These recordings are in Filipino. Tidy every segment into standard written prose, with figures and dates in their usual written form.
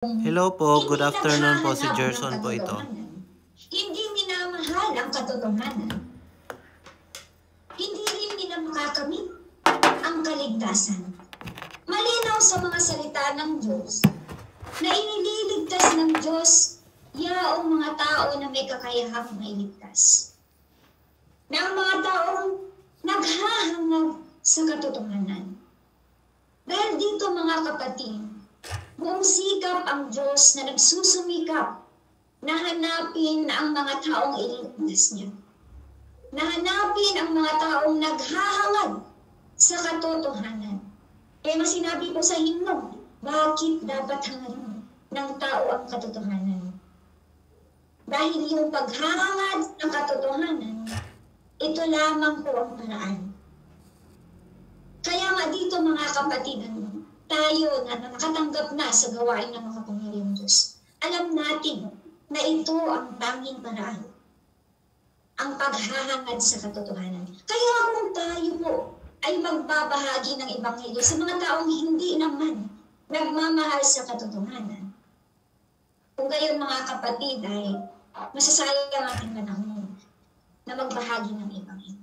Hello po, good afternoon po, si Gerson po ito. Hindi minamahal ang katotohanan. Hindi rin nila makakamit ang kaligtasan. Malinaw sa mga salita ng Diyos na inililigtas ng Diyos yaong mga tao na may kakayahang mailigtas. Na ang mga taong naghahangad sa katotohanan. Dahil dito mga kapatid, buong sikap ang Diyos na nagsusumikap na hanapin ang mga taong iligtas niya. Na hanapin ang mga taong naghahangad sa katotohanan. Kaya sinabi ko sa himno, bakit dapat hangarin ng tao ang katotohanan? Dahil yung paghahangad ng katotohanan, ito lamang po ang paraan. Kaya nga dito mga kapatid, tayo na nakatanggap na sa gawain ng makapangyarihang Diyos, alam natin na ito ang tanging paraan. Ang paghahangad sa katotohanan. Kaya kung tayo po ay magbabahagi ng Ebanghelyo sa mga taong hindi naman nagmamahal sa katotohanan, kung gayon mga kapatid ay masasayang ang ating panahon na magbahagi ng Ebanghelyo.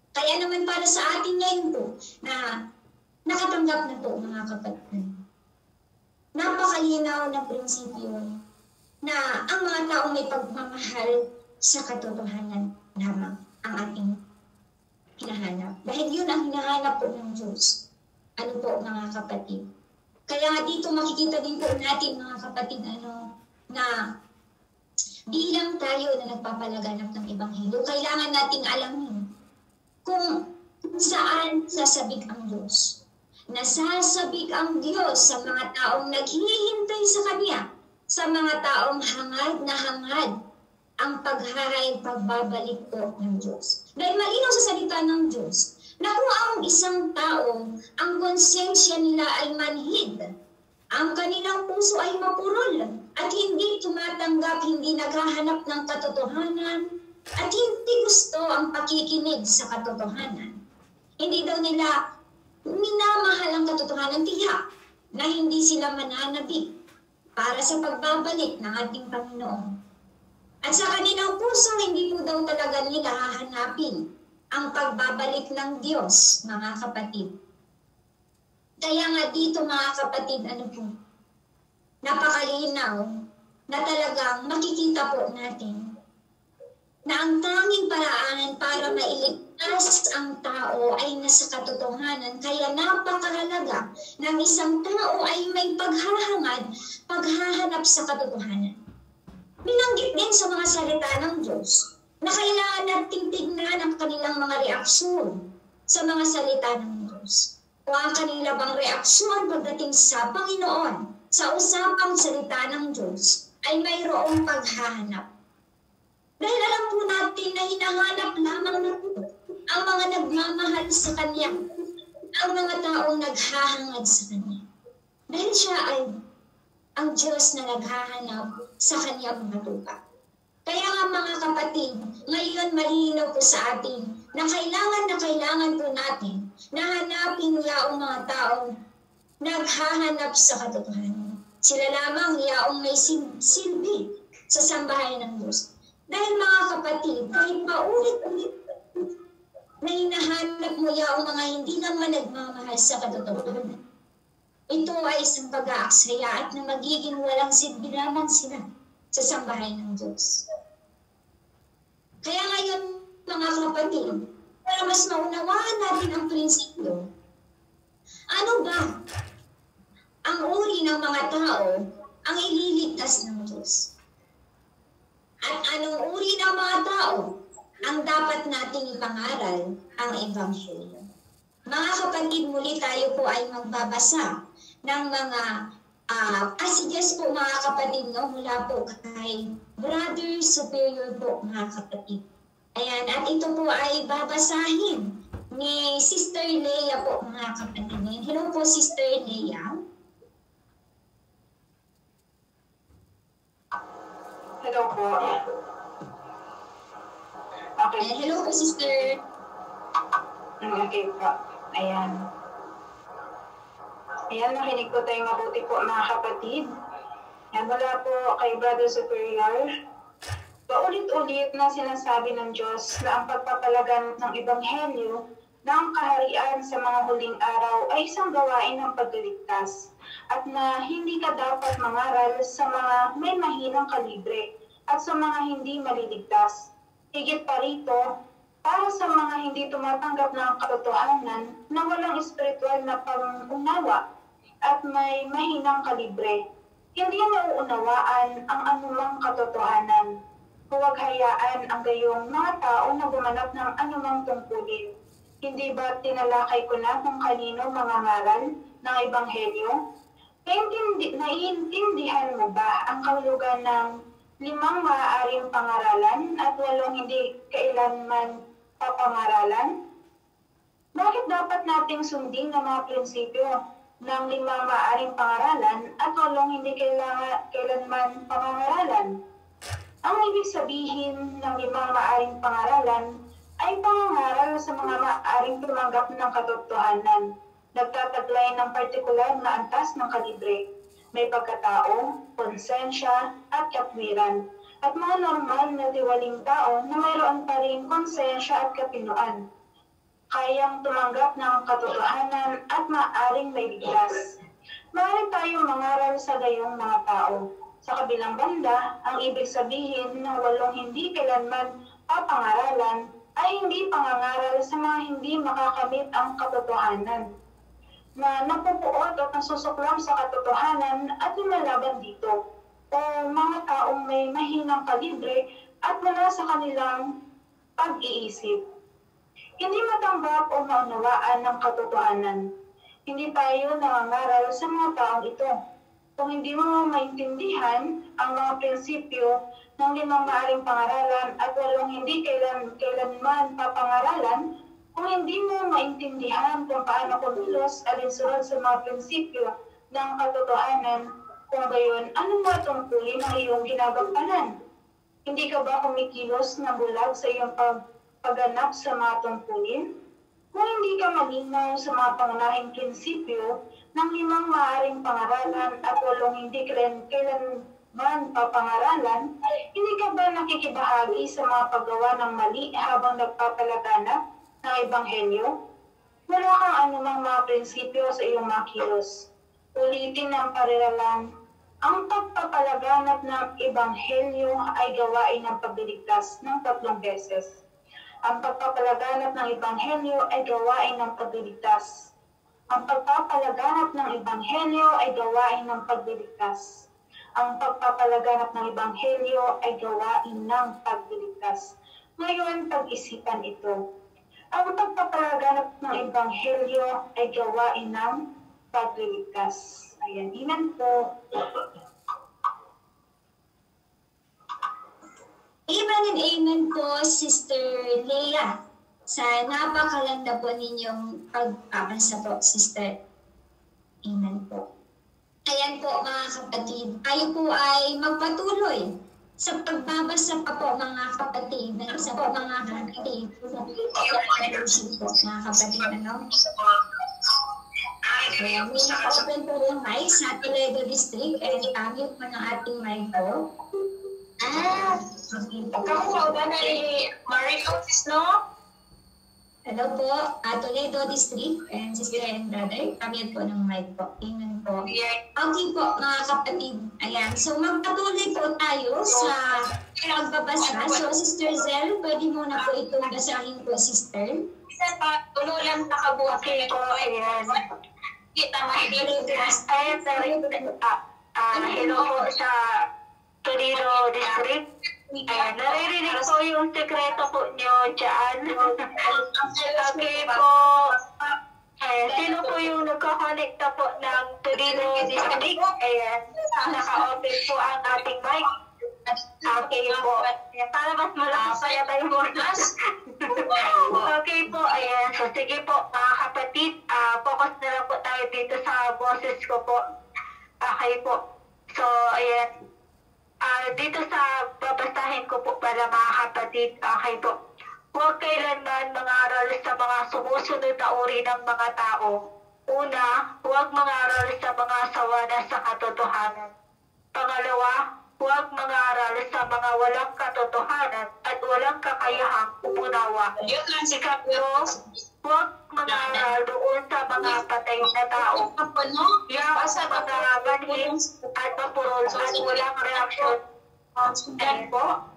Kaya naman para sa atin ngayon po na nakatanggap na po mga kapatid, napakalinaw na prinsipyo na ang mga taong may pagmamahal sa katotohanan lamang ang ating hinahanap. Dahil yun ang hinahanap po ng Diyos. Ano po mga kapatid? Kaya dito makikita din po natin mga kapatid na bilang tayo na nagpapalaganap ng Ebanghelyo, kailangan nating alamin kung saan sasabik ang Diyos. Nasasabik ang Diyos sa mga taong naghihintay sa Kanya, sa mga taong hangad na hangad ang pagbabalik po ng Diyos. Dahil malinaw sa salita ng Diyos na kung ang isang tao, ang konsensya nila ay manhid, ang kanilang puso ay mapurol, at hindi tumatanggap, hindi naghahanap ng katotohanan, at hindi gusto ang pakikinig sa katotohanan. Hindi daw nila minamahal ang katotohanan, tiyak na hindi sila mananabik para sa pagbabalik ng ating Panginoon. At sa kanilang puso, hindi po daw talaga nila hahanapin ang pagbabalik ng Diyos, mga kapatid. Kaya nga dito mga kapatid, napakalinaw na talagang makikita po natin na ang tanging paraan para mailigtas ang tao ay nasa katotohanan. Kaya napakahalaga ng isang tao ay may paghahanap sa katotohanan. Binanggit din sa mga salita ng Diyos na kailangan nating tignan ang kanilang mga reaksyon sa mga salita ng Diyos. O ang kanila bang reaksyon pagdating sa Panginoon, sa usapang salita ng Diyos, ay mayroong paghahanap. Dahil alam po natin na hinahanap lamang na ang mga nagmamahal sa Kanya, ang mga taong naghahangad sa Kanya. Dahil siya ay ang Diyos na naghahanap sa Kanyang mga lupa. Kaya nga mga kapatid, ngayon malinaw po sa atin na kailangan po natin na hanapin yaong mga taong naghahanap sa katotohanan. Sila lamang yaong may silbi sa sambahayan ng Diyos. Dahil mga kapatid, kahit paulit-ulit na hinahanap mo yaong mga hindi naman nagmamahal sa katotohanan, ito ay isang pag-aaksaya at na magiging walang silbi lamang sila sa sambahayan ng Diyos. Kaya ngayon, mga kapatid, para mas maunawaan natin ang prinsipyo, ano ba ang uri ng mga tao ang ililigtas ng Diyos? At anong uri ng mga tao ang dapat nating ipangaral ang Ebanghelyo? Mga kapatid, muli tayo po ay magbabasa ng mga passages po mga kapatid, mula po kay Brother Superior po mga kapatid. Ayan, at ito po ay babasahin ni Sister Leia po mga kapatid. Hello po Sister Leia. Hello po. Okay. Hello po Sister. Okay po. Ayan, makinig po tayong mabuti po mga kapatid. Mula po kay Brother Superior, paulit-ulit na sinasabi ng Diyos na ang pagpapalaganap ng Ebanghelyo ng kaharian sa mga huling araw ay isang gawain ng pagliligtas at na hindi ka dapat mangaral sa mga may mahinang kalibre at sa mga hindi maliligtas. Higit pa rito, para sa mga hindi tumatanggap ng katotohanan na walang espiritual na pangunawa at may mahinang kalibre, hindi nauunawaan ang anumang katotohanan. Huwag hayaan ang gayong mga tao na gumanap ng anumang tungkulin. Hindi ba tinalakay ko na kung kanino mangangaral ng Ebanghelyo? Naiintindihan mo ba ang kahulugan ng 5 maaaring pangaralan at 8 hindi kailanman papangaralan? Bakit dapat nating sundin ang mga prinsipyo ng 5 maaaring pangaralan at 8 hindi kailanman pangaralan? Ang ibig sabihin ng 5 maaaring pangaralan ay pangangaral sa mga maaaring tumanggap ng katotohanan, nagtataglay ng partikular na antas ng kalibre, may pagkatao, konsensya, at katwiran, at mga normal na tiwaling tao na mayroon pa rin konsensya at kapinuan, kayang tumanggap ng katotohanan at maaaring may ligtas. Maaari tayong mangaral sa gayong mga tao. Sa kabilang banda, ang ibig sabihin ng 8 hindi kailanman papangaralan ay hindi pangangaral sa mga hindi makakamit ang katotohanan, na napupuot at nasusuklam sa katotohanan at lumalaban dito, o mga taong may mahinang kalibre at wala sa kanilang pag-iisip. Hindi matanggap o maunawaan ng katotohanan. Hindi tayo nangangaral sa mga taong ito. Kung hindi mo maintindihan ang mga prinsipyo ng 5 maaring pangaralan at 8 hindi kailanman papangaralan, kung hindi mo maintindihan kung paano kumilos alinsunod sa mga prinsipyo ng katotohanan, kung gayon, ano ba tungkulin ng iyong ginagampanan? Hindi ka ba kumikilos na bulag sa iyong pagganap sa mga tungkulin? Kung hindi ka malinaw sa mga pangunahing prinsipyo ng 5 maaaring pangaralan at 8 hindi kailanman papangaralan, hindi ka ba nakikibahagi sa mga paggawa ng mali habang nagpapalaganap ng Ebanghelyo? Wala kang anumang mga prinsipyo sa iyong mga kilos. Ulitin ang pariralan, ang pagpapalaganap ng Ebanghelyo ay gawain ng pagliligtas ng 3 beses. Ang pagpapalaganap ng Ebanghelyo ay gawain ng pagliligtas. Ang pagpapalaganap ng Ebanghelyo ay gawain ng pagliligtas. Ang pagpapalaganap ng Ebanghelyo ay gawain ng pagliligtas. Ngayon, pag-isipan ito. Ang pagpapalaganap ng Ebanghelyo ay gawain ng pagliligtas. Ayan, inan po. Amen and amen po, Sister Leah. Sa napakalanda po ninyong pag-abasa po, Sister. Amen po. Ayan po mga kapatid, tayo po ay magpatuloy sa pagbabasa pa po mga kapatid. Sa po mga kapatid. Mga kapatid, ano? Ayan, may naka-open po yung mic sa Toledo District and mute po ng ating mic po. Kamu ba na ni Marie Otis, no? Hello po, Toledo District and Sister and Brother. Mute po ng mic po. Amen po. Okay po mga kapatid. Ayan, so magpatuloy po tayo sa pagbabasa. So Sister Zel, pwede mo na po itong basahin po, Sister. Isa pa, tululang nakabuti ko. Ayan. Kita mahiligas. Ayan, hello po sa Toledo District. Ayan, naririnig po yung sekreto po nyo dyan. Okay po. Ayan, sino po yung nagkakonekta po ng Toledo District? Ayan, naka-open po ang ating mic. Okay po. Para mas malakas pa yata yung bonus. Okay po, ayan. So sige po, mga kapatid, focus na lang po tayo dito sa boses ko po. Okay po. So, ayan. Dito sa babasahin ko po para mga kapatid, okay po. Huwag kailanman mangaral sa mga sumusunod na uri ng mga tao. Una, huwag mangaral sa mga sawana sa katotohanan. Pangalawa, mangaral sa mga walang katotohanan at walang kakayahang umunawa. Ikatlo, huwag mangaral doon sa mga patay na tao. Yang mga manhid at mapurol at walang reaksyon. Yan po.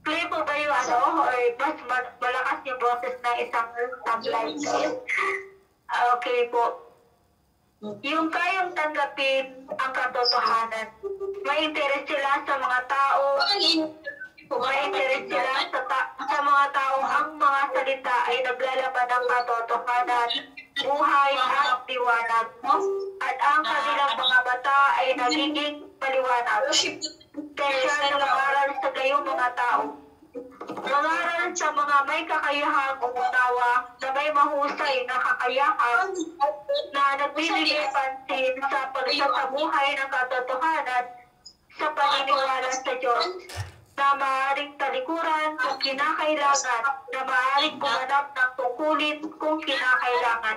Clear po ba yung or mas malakas yung boses ng isang sublight? Okay po. Yung kayang tanggapin ang katotohanan. May interes sila sa mga tao. May interes sila sa mga tao. Ang mga salita ay naglalaban ng katotohanan, buhay at liwanag. At ang kanilang mga mata ay nagiging paliwanag. Special na mangaral sa gayong mga tao. Mangaral sa mga may kakayahang umunawa, na may mahusay na kakayahan, na nagbibigay pansin sa pagsasabuhay ng katotohanan sa paniniwala sa Diyos, na maaaring talikuran kung kinakailangan, na maaaring gumanap ng tungkulin kung kinakailangan,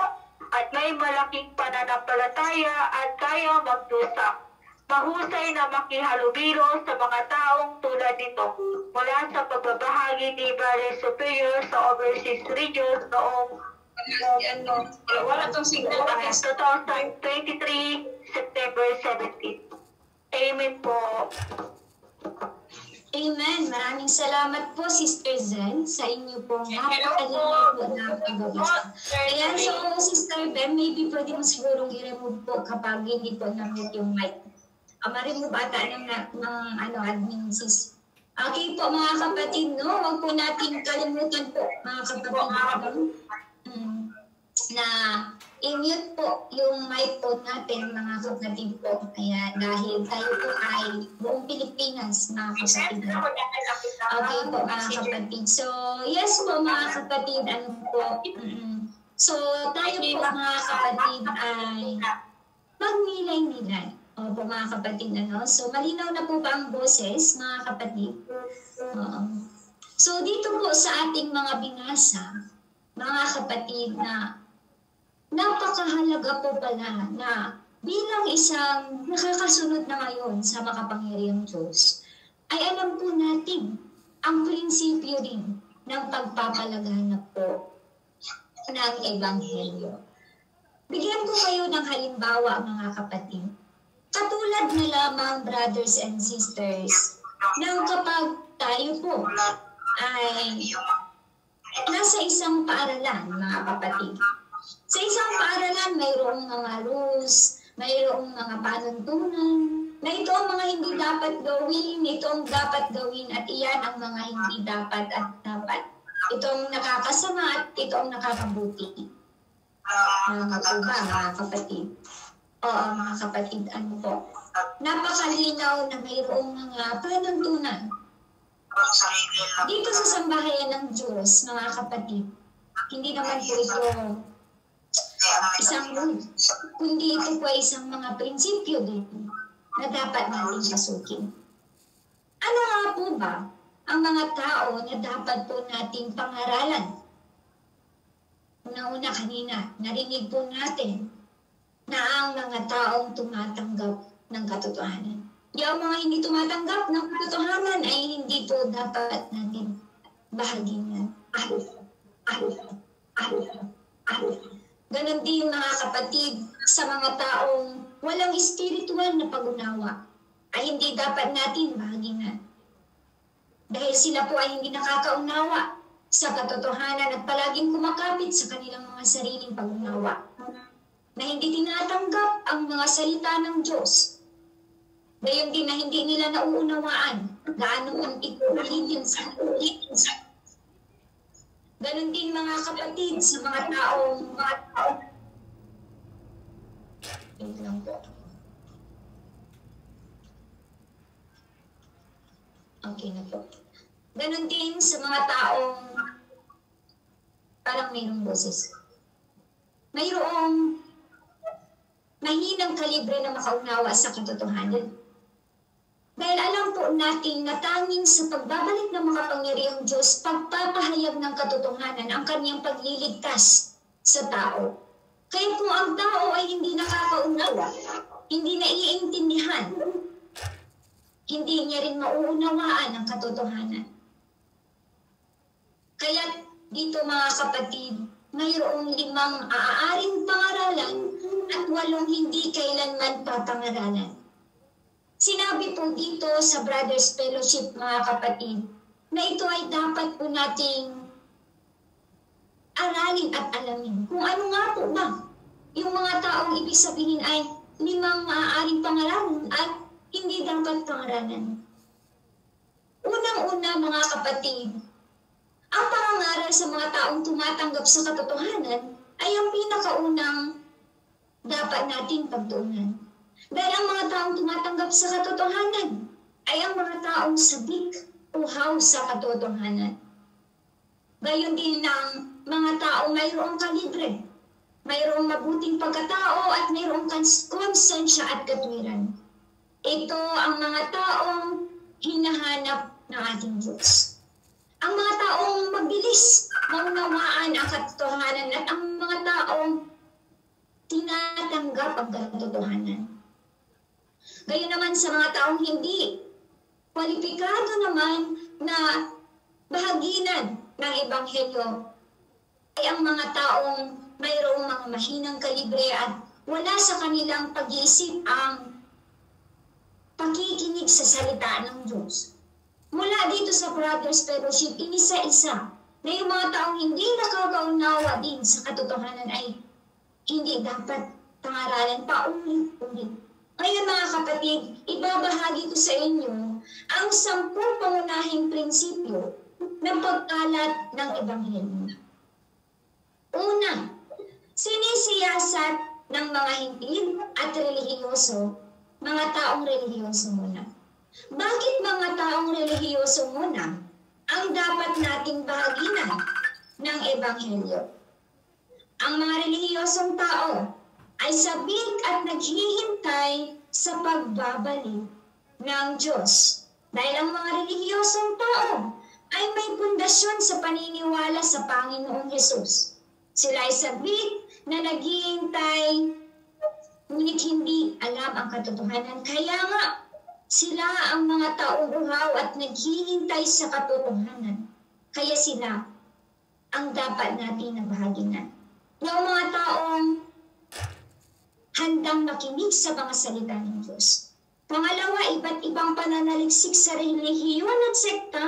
at may malaking pananampalataya at kaya magdusa. Mahusay na makihalubilo sa mga taong tulad nito mula sa pagbabahagi ni Valley Superior sa Overseas Regions noong 2023, September 17. Amen po. Amen. Maraming salamat po, Sister Zen, sa inyo pong napakalimutan po na pagbabasa. Ayan, so Sister Ben, maybe pwede mo sigurong i-remove po kapag hindi po na-mute yung mic. Ma-remove ata ng admin sis. Okay po mga kapatid, no? Huwag po natin kalimutan po mga kapatid na i-mute po yung mic po natin mga kapatid po. Kaya dahil tayo po ay buong Pilipinas mga kapatid. Okay po mga kapatid. So yes po mga kapatid, ano po. So tayo po mga kapatid ay magmilay-milay. Opo mga kapatid, ano? So malinaw na po ba ang boses mga kapatid? So dito po sa ating mga binasa, mga kapatid, na napakahalaga po pala na bilang isang nakakasunod na ngayon sa makapangyarihang Diyos, ay alam po natin ang prinsipyo din ng pagpapalaganap po ng Ebanghelyo. Bigyan ko kayo ng halimbawa mga kapatid. Katulad na lamang, brothers and sisters, nang kapag tayo po ay nasa isang paaralan, mga kapatid. Sa isang paaralan, mayroong mga rules, mayroong mga panuntunan, na ito ang mga hindi dapat gawin, ito ang dapat gawin, at iyan ang mga hindi dapat at dapat. Ito ang nakakasama at ito ang nakakabuti. Mga kapatid. Oo, mga kapatid, ano po. Napakalinaw na mayroong mga panuntunan. Dito sa sambahayan ng Diyos, mga kapatid, hindi naman po ito isang rule, kundi ito po ay isang mga prinsipyo din na dapat natin pasukin. Ano nga po ba ang mga tao na dapat po nating pangaralan? Una-una kanina, narinig po natin na ang mga taong tumatanggap ng katotohanan. Yung mga hindi tumatanggap ng katotohanan ay hindi po dapat natin bahaginan. Ganon din mga kapatid, sa mga taong walang espiritual na pag-unawa ay hindi dapat natin bahaginan. Dahil sila po ay hindi nakakaunawa sa katotohanan at palaging kumakapit sa kanilang mga sariling pag-unawa, na hindi tinatanggap ang mga salita ng Diyos. Gayon din na hindi nila nauunawaan gaano ang ikulitin sa ulitin. Ganon din mga kapatid sa mga taong wait lang po. Okay na po. Ganon din sa mga taong parang mayroong boses. Mayroong mahinang kalibre na makaunawa sa katotohanan. Dahil alam po natin na tanging sa pagbabalik ng makapangyarihang Diyos, pagpapahayag ng katotohanan ang kanyang pagliligtas sa tao. Kaya kung ang tao ay hindi nakakaunawa, hindi naiintindihan, hindi niya rin mauunawaan ang katotohanan. Kaya dito mga kapatid, mayroong 5 aaaring pangaralan at 8 hindi kailanman papangaralan. Sinabi po dito sa Brothers Fellowship mga kapatid, na ito ay dapat po nating aralin at alamin. Kung ano nga po ba yung mga taong ibig sabihin ay 5 maaaring pangaralan at hindi dapat pangaralan. Unang-una mga kapatid, ang pangangaral sa mga taong tumatanggap sa katotohanan ay ang pinakaunang dapat nating pagtuunan. Dahil ang mga taong tumatanggap sa katotohanan ay ang mga taong sabik, uhaw sa katotohanan. Gayon din ng mga taong mayroong kalibre, mayroong mabuting pagkatao at mayroong konsensya at katwiran. Ito ang mga taong hinahanap ng ating Diyos. Ang mga taong mabilis maunawaan ang katotohanan at ang mga taong tinatanggap ang katotohanan. Gayon naman sa mga taong hindi kwalipikado naman na bahaginan ng Ebanghelyo ay ang mga taong mayroong mga mahinang kalibre at wala sa kanilang pag-iisip ang pakikinig sa salita ng Diyos. Mula dito sa Brothers Fellowship, inisa-isa na yung mga taong hindi nakakaunawa din sa katotohanan ay hindi dapat pangaralan pa ulit-ulit. Ngayon mga kapatid, ibabahagi ko sa inyo ang 10 pangunahing prinsipyo ng pagkalat ng Ebanghelyo. Una, sinisiyasat ng mga hintil at relihiyoso, mga taong relihiyoso muna. Bakit mga taong relihiyoso muna ang dapat nating bahaginan ng Ebanghelyo? Ang mga relihiyosong tao ay sabik at naghihintay sa pagbabalik ng Diyos. Dahil ang mga relihiyosong tao ay may pundasyon sa paniniwala sa Panginoong Hesus. Sila ay sabik na naghihintay, ngunit hindi alam ang katotohanan. Kaya nga, sila ang mga taong uhaw at naghihintay sa katotohanan. Kaya sila ang dapat natin na bahaginan. Yung mga taong handang makinig sa mga salita ng Diyos. Pangalawa, iba't ibang pananaliksik sa relihiyon at sekta,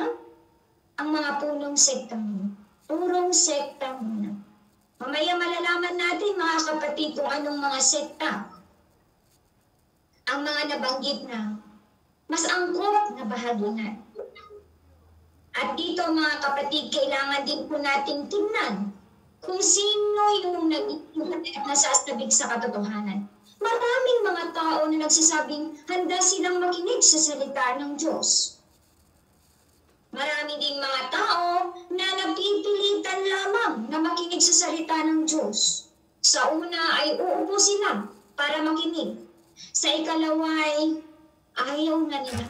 ang mga punong sekta muna. Purong sekta muna. Mamaya malalaman natin mga kapatid kung anong mga sekta ang mga nabanggit na mas angkop na bahaginan. At dito mga kapatid, kailangan din po nating tingnan kung sino yung nasasabik sa katotohanan. Maraming mga tao na nagsasabing handa silang makinig sa salita ng Diyos. Marami ding mga tao na napipilitan lamang na makinig sa salita ng Diyos. Sa una ay uupo sila para makinig. Sa ikalawa ay ayaw na nila.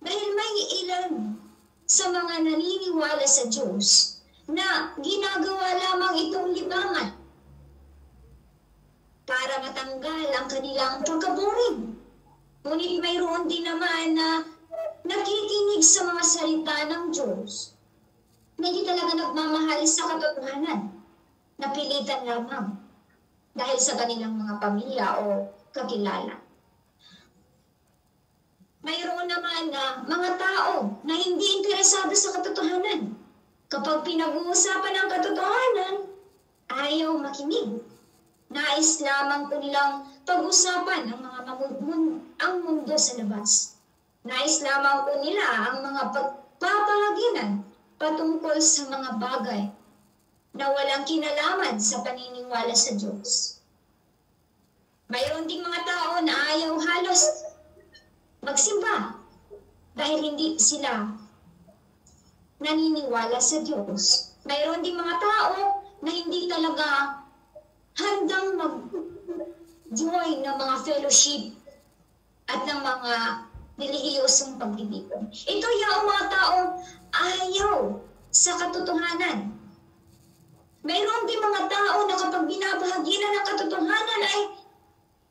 Dahil may ilan sa mga naniniwala sa Diyos na ginagawa lamang itong libangan para matanggal ang kanilang pagkaboring. Ngunit mayroon din naman na nakikinig sa mga salita ng Diyos na hindi talaga nagmamahal sa katotohanan, napilitan lamang dahil sa kanilang mga pamilya o kakilala. Mayroon naman na mga tao na hindi interesado sa katotohanan. Kapag pinag-uusapan ang katotohanan, ayaw makinig. Nais lamang po nilang pag-usapan ang mundo sa labas. Nais lamang po nila ang mga pagpapahaginan patungkol sa mga bagay na walang kinalaman sa paniniwala sa Diyos. Mayroon ding mga tao na ayaw halos magsimba dahil hindi sila naniniwala sa Diyos. Mayroon ding mga tao na hindi talaga handang mag-join ng mga fellowship at ng mga relihiyosong pagdibigong. Ito yung mga taong ayaw sa katotohanan. Mayroon din mga tao na kapag binabahaginan ng katotohanan ay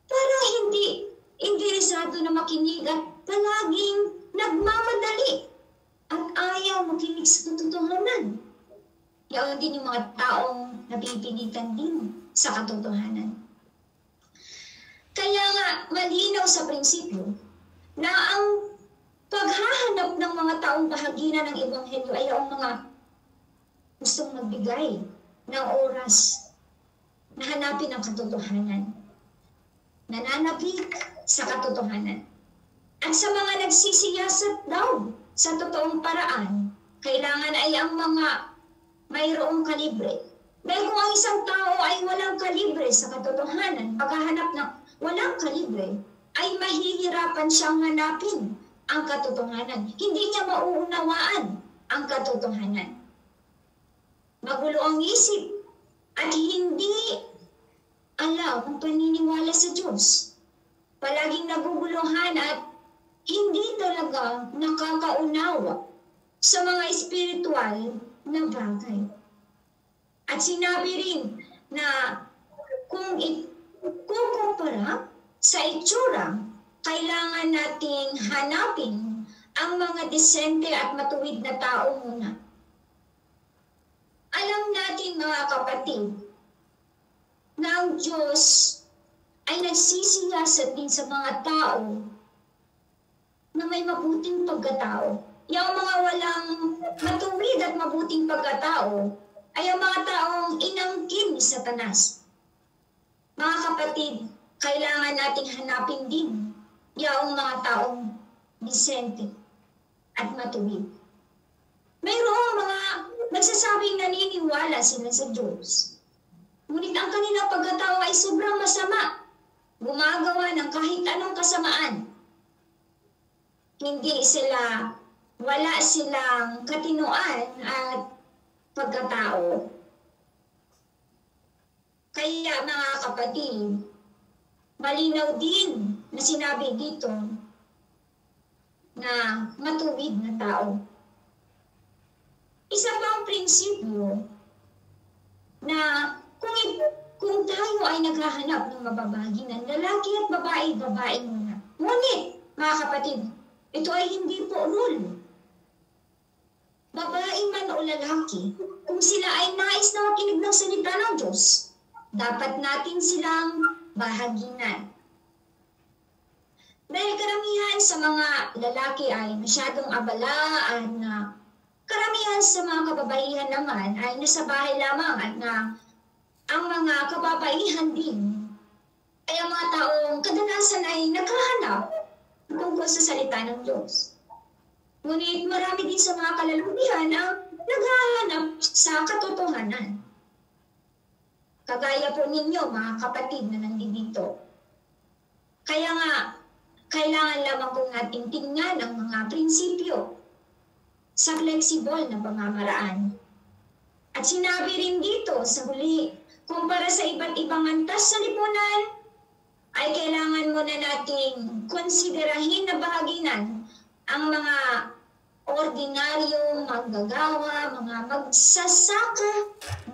parang hindi interesado na makinig at palaging nagmamadali at ayaw makinig sa katotohanan. Yaon din yung mga taong napipilitan din sa katotohanan. Kaya nga, malinaw sa prinsipyo na ang paghahanap ng mga taong bahagina ng Ebanghelyo ay ang mga gustong magbigay ng oras na hanapin ang katotohanan. Nananapik sa katotohanan. At sa mga nagsisiyasat daw sa totoong paraan, kailangan ay ang mga mayroong kalibre. Dahil kung ang isang tao ay walang kalibre sa katotohanan, paghahanap ng walang kalibre, ay mahihirapan siyang hanapin ang katotohanan. Hindi niya mauunawaan ang katotohanan. Magulo ang isip at hindi alam ang paniniwala sa Diyos. Palaging naguguluhan at hindi talaga nakakaunawa sa mga espiritual na bagay. At sinabi rin na kung ikukumpara sa itsura, kailangan nating hanapin ang mga disente at matuwid na tao muna. Alam natin mga kapatid, na ang Diyos ay nagsisiyasat din sa mga tao na may mabuting pagkatao. Yung mga walang matuwid at mabuting pagkatao ay ang mga taong inangkin ni Satanas. Mga kapatid, kailangan nating hanapin din yung mga taong disente at matuwid. Mayroong mga nagsasabing naniniwala sila sa Diyos. Ngunit ang kanilang pagkatao ay sobrang masama. Gumagawa ng kahit anong kasamaan. Wala silang katinoan at pagkatao. Kaya mga kapatid, malinaw din na sinabi dito na matuwid na tao. Isa pang prinsipyo na kung tayo ay naghahanap ng mababaginan, lalaki at babae muna. Ngunit, mga kapatid, ito ay hindi po rule. Babae man o lalaki, kung sila ay nais na makinig ng salita ng Diyos, dapat natin silang bahaginan. Dahil karamihan sa mga lalaki ay masyadong abala at na karamihan sa mga kababaihan naman ay nasa bahay lamang at na ang mga kababaihan din ay ang mga taong kadalasan ay naghahanap tungkol sa salita ng Diyos. Ngunit marami din sa mga kalalakihan ang naghahanap sa katotohanan. Kagaya po ninyo, mga kapatid na nandito. Kaya nga, kailangan lamang kong natin tingnan ang mga prinsipyo sa flexible na pamamaraan. At sinabi rin dito sa huli, kumpara sa iba't ibang antas sa lipunan, ay kailangan muna nating konsiderahin na bahaginan ang mga ordinaryong manggagawa, mga magsasaka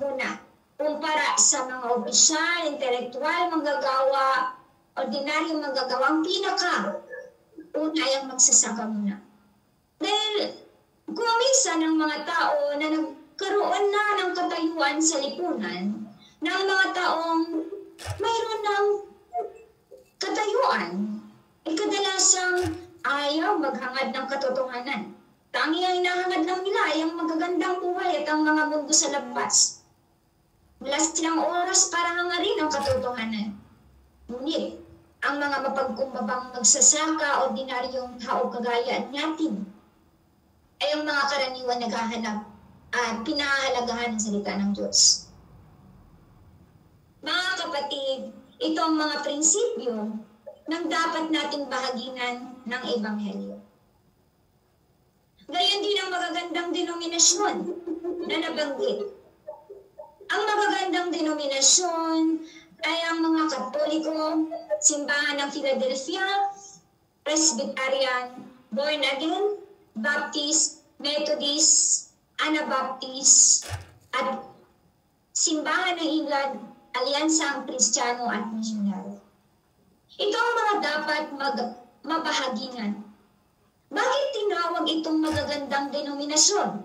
muna. Kumpara sa mga opisyal, intelektual, manggagawa, ordinaryong manggagawang una ay ang magsasaka muna. Dahil kung minsan ang mga tao na nagkaroon na ng katayuan sa lipunan, ng mga taong mayroon ng katayuan, ay kadalasang ayaw maghangad ng katotohanan. Tangi ang hinahangad lang nila ay ang magagandang buhay at ang mga mundo sa labas. Wala silang oras para hangarin ang katotohanan. Ngunit, ang mga mapagkumbabang magsasaka, ordinaryong tao kagaya natin, ay ang mga karaniwan naghahanap at pinahahalagahan ng salita ng Diyos. Mga kapatid, ito ang mga prinsipyo ng dapat nating bahaginan ng Ebanghelyo. Gayon din ang magagandang denominasyon na nabanggit. Ang magagandang denominasyon ay ang mga Katoliko, Simbahan ng Philadelphia, Presbyterian, Born Again, Baptist, Methodist, Anabaptist, at Simbahan ng England, Alyansang Kristiyano at Misyonaryo. Ito ang mga dapat mabahagingan. Bakit tinawag itong magagandang denominasyon?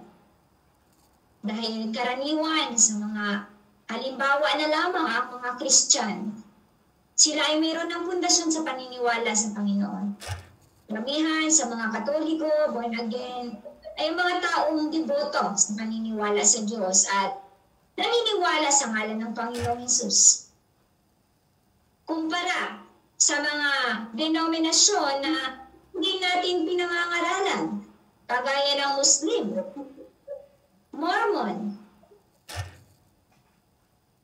Dahil karaniwan sa mga halimbawa na lamang ang mga Kristyan, sila ay mayroon ng pundasyon sa paniniwala sa Panginoon. Karamihan sa mga Katoliko, born again, ay mga taong deboto sa paniniwala sa Diyos at naniniwala sa ngalan ng Panginoong Hesus. Kumpara sa mga denominasyon na hindi natin pinangangaralan, kagaya ng Muslim, Mormon,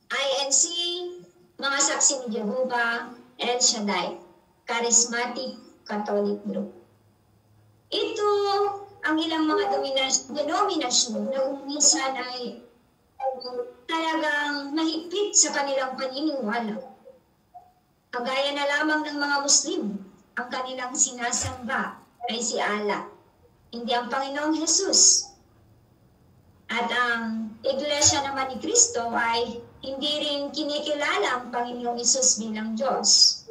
INC, mga Saksi ni Jehovah, El Shaddai, Charismatic Catholic Group. Ito ang ilang mga denominasyon na minsan ay talagang mahigpit sa kanilang paniniwala. Kagaya na lamang ng mga Muslim, ang kanilang sinasamba ay si Allah, hindi ang Panginoong Hesus. At ang Iglesia naman ni Kristo ay hindi rin kinikilala ang Panginoong Hesus bilang Diyos.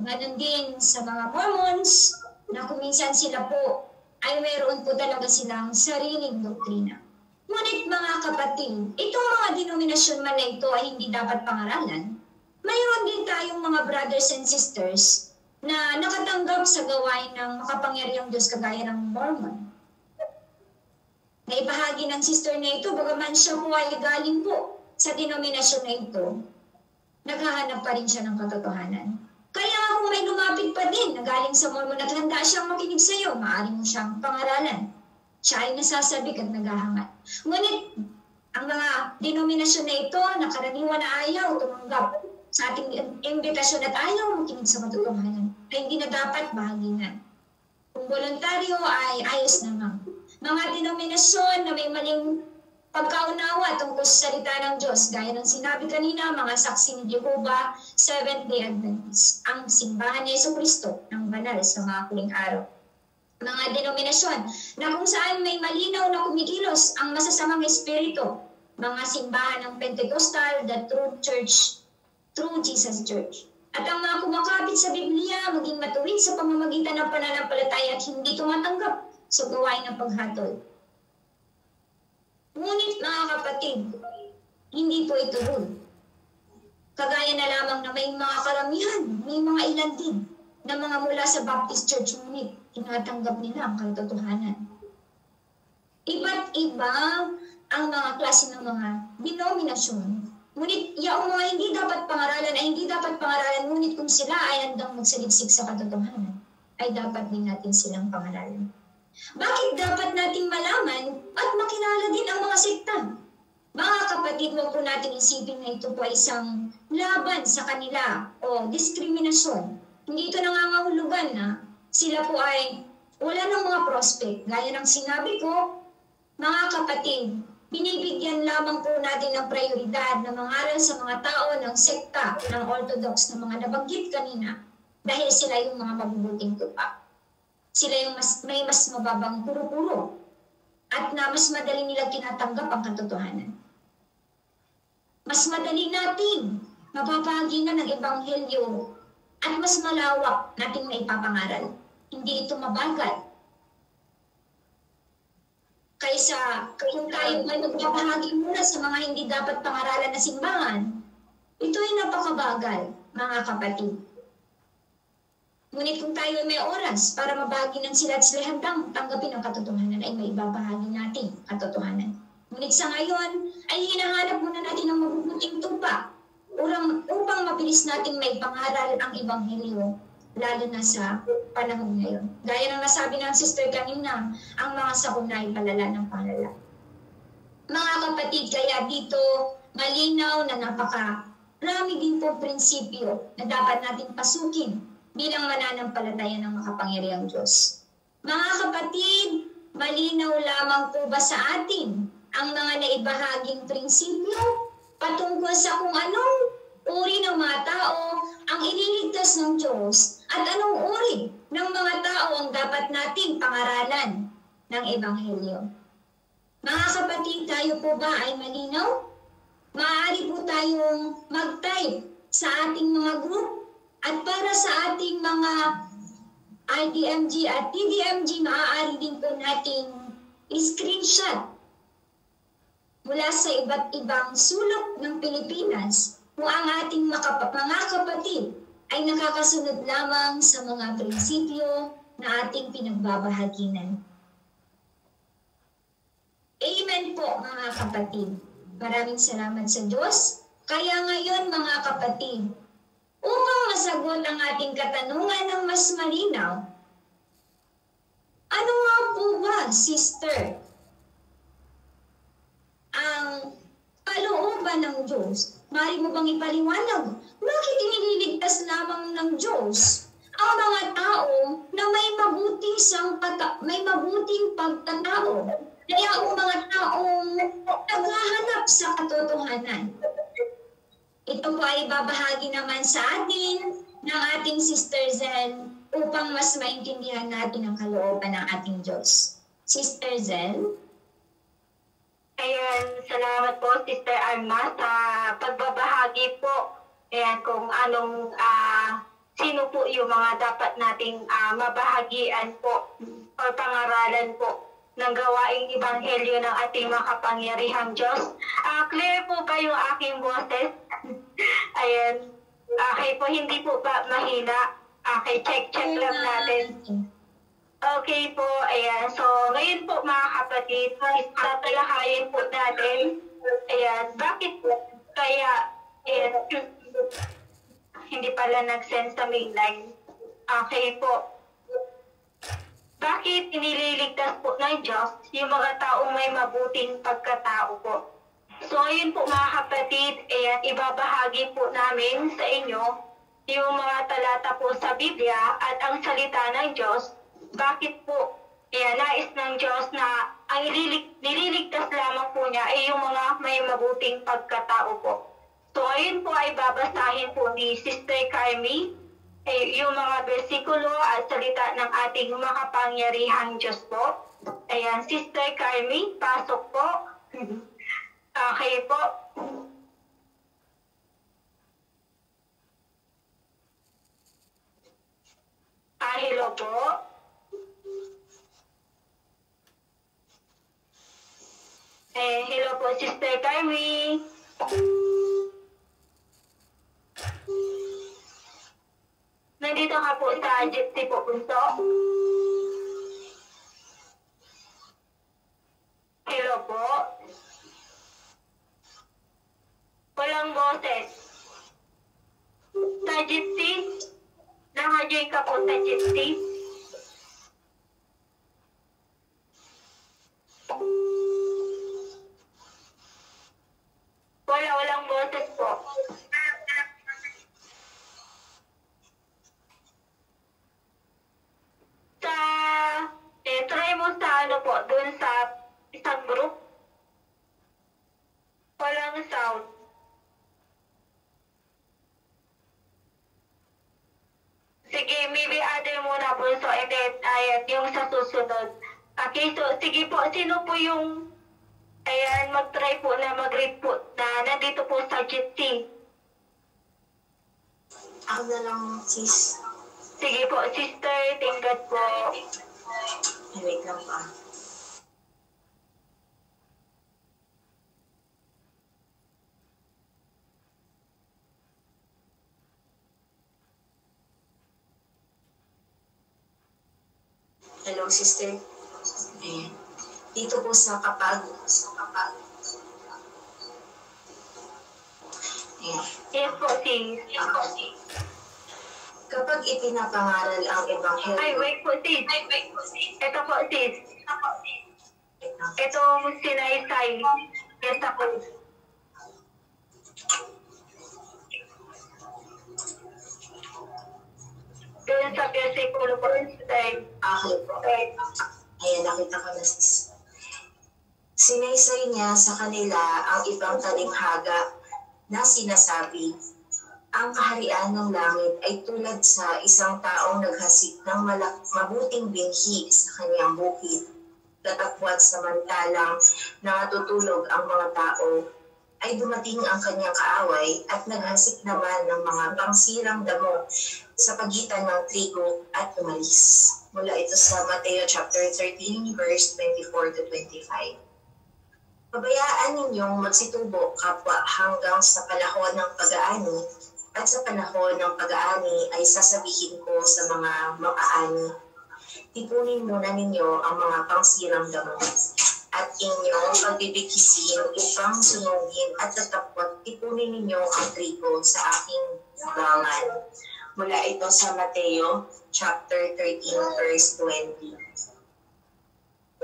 Ganon din sa mga Mormons, na kuminsan sila po ay mayroon po talaga silang sariling doktrina. Ngunit mga kapatid, itong mga denominasyon man na ito ay hindi dapat pangaralan. Mayroon din tayong mga brothers and sisters na nakatanggap sa gawain ng makapangyarihang Diyos kagaya ng Mormon. Naibahagi ng sister na ito, bagaman siya po ay galing po sa denominasyon na ito, naghahanap pa rin siya ng katotohanan. Kaya kung may lumapit pa din na galing sa Mormon at handa siyang makinig sa iyo, maaari mo siyang pangaralan. Siya ay nasasabik at naghahangat. Ngunit, ang mga denominasyon na ito, na karaniwan na ayaw tumanggap sa ating imbitasyon at ayaw makinig sa katotohanan, ay hindi na dapat bahaginan. Kung voluntaryo ay ayos naman. Mga denominasyon na may maling pagkaunawa tungkol sa salita ng Diyos, gaya ng sinabi kanina, mga Saksi ni Jehovah, Seventh-day Adventists, ang simbahan ni Jesucristo ng banal sa mga huling araw. Mga denominasyon na kung saan may malinaw na kumikilos ang masasamang espiritu, mga simbahan ng Pentecostal, the True Church, True Jesus Church. At ang mga kumakapit sa Biblia, maging matuwid sa pamamagitan ng pananampalataya at hindi tumatanggap sa gawain ng paghatol. Ngunit mga kapatid, hindi po ito rule. Kagaya na lamang na may mga karamihan, may mga ilan din na mga mula sa Baptist Church, ngunit tinatanggap nila ang katotohanan. Iba't iba ang mga klase ng mga denominasyon. Ngunit yaong mga hindi dapat pangaralan ay hindi dapat pangaralan, ngunit kung sila ay handang magsaliksik sa katotohanan, ay dapat din natin silang pangaralan. Bakit dapat nating malaman at makilala din ang mga sekta? Mga kapatid, huwag po natin isipin na ito po ay isang laban sa kanila o diskriminasyon. Hindi ito nangangahulugan na sila po ay wala ng mga prospect. Gaya ng sinabi ko, mga kapatid, binibigyan lamang po natin ng prioridad na mangaral sa mga tao ng sekta, ng Orthodox na mga nabanggit kanina dahil sila yung mga mabubuting tupa. Sila yung may mas mababang puro-puro at na mas madali nilang tinatanggap ang katotohanan. Mas madali nating mapapahagingan ng ebanghelyo at mas malawak nating maipapangaral. Hindi ito mabagal. Kaysa kung tayo may magpapahagi muna sa mga hindi dapat pangaralan na simbahan, ito ay napakabagal, mga kapatid. Ngunit kung tayo may oras para mabahaginan sila at sila handang tanggapin ang katotohanan, ay may ibabahagi natin katotohanan. Ngunit sa ngayon, ay hinahanap muna natin ang mabubuting tupa upang mabilis natin may pangaral ang ebanghelyo, lalo na sa panahon ngayon. Gaya ng nasabi ng sister kanina, ang mga sakuna ay palala ng palala. Mga kapatid, kaya dito malinaw na napakarami din po prinsipyo na dapat natin pasukin bilang mananampalataya ng makapangyarihang Diyos. Mga kapatid, malinaw lamang po ba sa atin ang mga naibahaging prinsipyo patungkol sa kung anong uri ng mga tao ang ililigtas ng Diyos at anong uri ng mga tao ang dapat nating pangaralan ng Ebanghelyo? Mga kapatid, tayo po ba ay malinaw? Maaari po tayong mag-type sa ating mga group At para sa ating mga IDMG at TDMG, maaari din po nating screenshot mula sa iba't ibang sulok ng Pilipinas kung ang ating mga kapatid ay nakakasunod lamang sa mga prinsipyo na ating pinagbabahaginan. Amen po mga kapatid. Maraming salamat sa Diyos. Kaya ngayon mga kapatid, upang masagot ang ating katanungan ng mas malinaw, ano nga po ba, sister, ang kalooban ng Diyos? Mari mo bang ipaliwanag? Bakit iniligtas lamang ng Diyos ang mga tao na may mabuting pagkatao? Kaya ang mga taong naghahanap sa katotohanan. Ito po ay babahagi naman sa atin ng ating Sister Zen upang mas maintindihan natin ang kalooban ng ating Diyos. Sister Zen? Ayan, salamat po Sister Arma sa pagbabahagi po. Ayan, kung anong, sino po yung mga dapat nating mabahagian po o pangaralan po ng gawaing ebanghelyo ng ating makapangyarihang Diyos. Clear po ba yung aking boses? Ayan. Okay po, hindi po ba mahina? Okay, check lang natin. Okay po, ayan. So, ngayon po mga kapatid, tatalakayin po natin, ayan, bakit kaya, ayan, hindi pala nag-send sa mainline. Okay po. Bakit inililigtas po ng Diyos yung mga taong may mabuting pagkatao po? So, ayun po mga kapatid, ayan, ibabahagi po namin sa inyo yung mga talata po sa Biblia at ang salita ng Diyos. Bakit po, ayan, nais ng Diyos na ang nililigtas lamang po niya ay yung mga may mabuting pagkatao po. So, ayun po ay babasahin po ni Sister Carmi, yung mga bersikulo at salita ng ating makapangyarihang Diyos po. Ayan, Sister Carmi, pasok po. Okay po. Hello po. Hello po, Sister Carmi. Nandito ka po sa Gypsy po, Punso. Hello po. Walang boses. Sa Gypsy? Nakajoin ka po sa Gypsy? Walang boses po. Try mo sa ano po, dun sa isang group. Walang sound. Sige, maybe other muna po. So, and then, ayan, yung sa susunod. Okay, so, sige po, sino po yung, ayan, mag-try po na mag-read po na nandito po sa GT? Ako na lang, sis. Sige po, Sister, tingkat po. Wait lang pa. Hello, sister. Ayan. Dito po sa kapag. Ayan. Yes po, sis. Kapag ipinapangaral ang ebanghelyo. Ay, wait po, sis. Ito po, sis. Itong sinaysay. Yes, ako. Doon sa versikulo po, sis. Okay po. Ayan, nakita ko na sis. Sinaysay niya sa kanila ang ibang talinghaga na sinasabi, ang kaharian ng langit ay tulad sa isang taong naghasik ng mabuting binhi sa kanyang bukid. Datapwat samantalang nakatutulog ang mga tao, ay dumating ang kanyang kaaway at naghasik naman ng mga pangsirang damo sa pagitan ng trigo at umalis. Mula ito sa Mateo chapter 13 verse 24 to 25. Pabayaan ninyong magsitubo kapwa hanggang sa panahon ng pag-aani, at sa panahon ng pag-aani ay sasabihin ko sa mga mag-aani, tipunin muna ninyo ang mga pangsirang damo at inyong pagbibikisin upang sunugin at tatapot tipunin ninyo ang trigo sa aking bangan. Mula ito sa Mateo chapter 13 verse 20.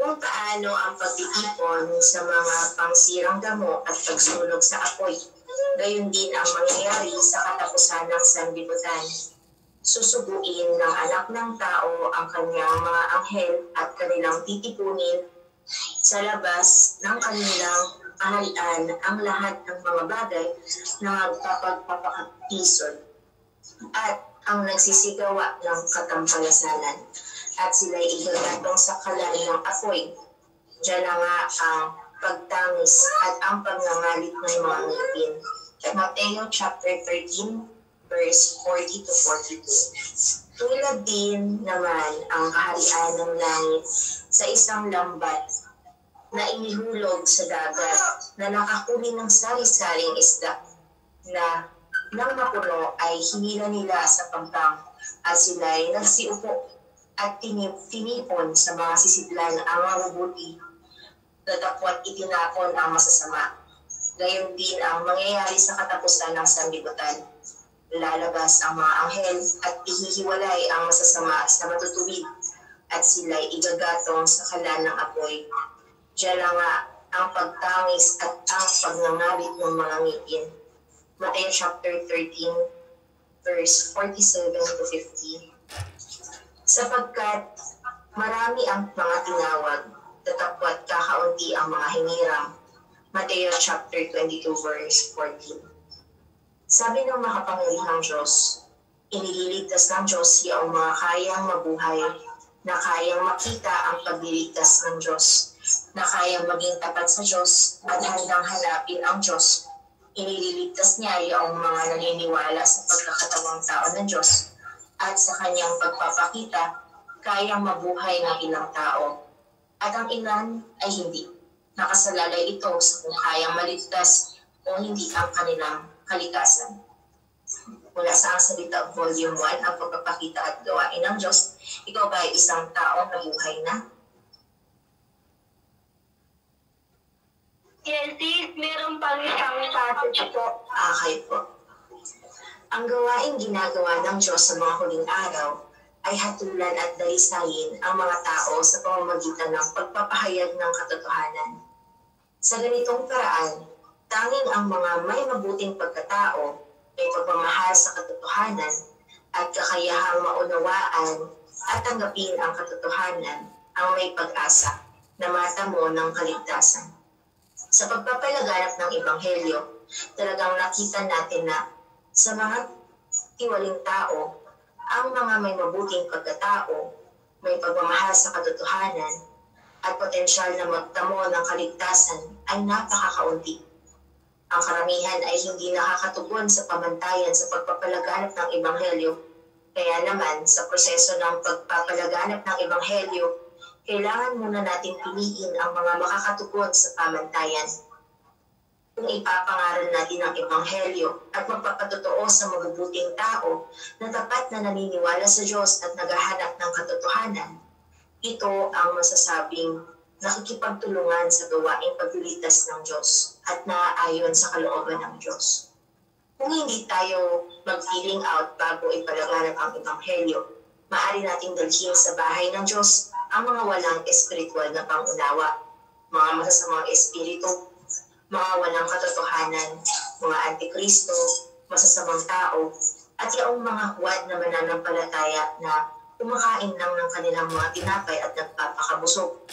Kung paano ang pagtitipon sa mga pangsirang damo at pagsunog sa apoy, gayon din ang mangyayari sa katapusan ng sanlibutan. Susuguin ng anak ng tao ang kanyang mga anghel at kanilang titipunin sa labas ng kanilang kaharian ang lahat ng mga bagay na magpapagpapakatison at ang nagsisigawa ng katampalasanan, at sila'y igagatong sa kalan ng apoy. Diyan na nga ang pagtangis at ang pagngangalit ng mga ngipin. Mateo chapter 13 verse 40 to 42. Tulad din naman ang kaharian ng langit sa isang lambat na inihulog sa dagat na nakakuli ng sari-saring isda na nang mapuno ay hinila nila sa pampang at sila'y nagsiupo at tinipon sa mga sisidlan ang mabubuti, datapwat itinapon ang masasama. Gayon din ang mangyayari sa katapusan ng sanlibutan. Lalabas ang mga anghel at ihihiwalay ang masasama sa matutuwid at sila'y igagatong sa kalan ng apoy. Diyan na nga ang pagtangis at ang pagngangalit ng mga ngipin. Mateo chapter 13 verse 47 to 50. Sapagkat marami ang mga tinawag, tatapwat kakaunti ang mga hinirang. Mateo chapter 22 verse 14. Sabi ng makapangyarihang Diyos, inililigtas ng Diyos ang mga kayang mabuhay, na kayang makita ang pagliligtas ng Diyos, na kayang maging tapat sa Diyos at handang hanapin ang Diyos. Inililigtas niya ang mga naniniwala sa pagkakatawang tao ng Diyos, at sa kanyang pagpapakita, kayang mabuhay ng ilang tao. At ang ilan ay hindi. Nakasalalay ito sa kung kayang maligtas o hindi ang kanilang kalikasan. Mula sa Ang Salita Volume 1, ang pagpapakita at gawain ng Diyos, ikaw ba ay isang taong nabuhay na? Yes, sis, meron pang isang passage po. Okay po. Ang gawaing ginagawa ng Diyos sa mga huling araw ay hatulan at dalisayin ang mga tao sa pamamagitan ng pagpapahayag ng katotohanan. Sa ganitong paraan, tanging ang mga may mabuting pagkatao, may pagmamahal sa katotohanan at kakayahang maunawaan at tanggapin ang katotohanan ang may pag-asa na matamo ng kaligtasan. Sa pagpapalaganap ng Ebanghelyo, talagang nakita natin na sa mga tiwaling tao, ang mga may mabuting pagkatao, may pagmamahal sa katotohanan, at potensyal na magtamo ng kaligtasan ay napakakaunti. Ang karamihan ay hindi nakakatugon sa pamantayan sa pagpapalaganap ng Ebanghelyo. Kaya naman, sa proseso ng pagpapalaganap ng Ebanghelyo, kailangan muna natin piliin ang mga makakatugon sa pamantayan. Kung ipapangaral natin ang Ebanghelyo at magpapatotoo sa mabubuting tao na tapat na naniniwala sa Diyos at naghahanap ng katotohanan, ito ang masasabing nakikipagtulungan sa gawaing pagliligtas ng Diyos at naaayon sa kalooban ng Diyos. Kung hindi tayo mag-feeling out bago ipalaganap ang Ebanghelyo, maaari nating dalhin sa bahay ng Diyos ang mga walang espiritual na pangunawa, mga masasamang espiritu, mga walang katotohanan, mga antikristo, masasamang tao, at yung mga huwad na mananampalataya na kumakain lang ng kanilang mga tinapay at nagpapakabusog.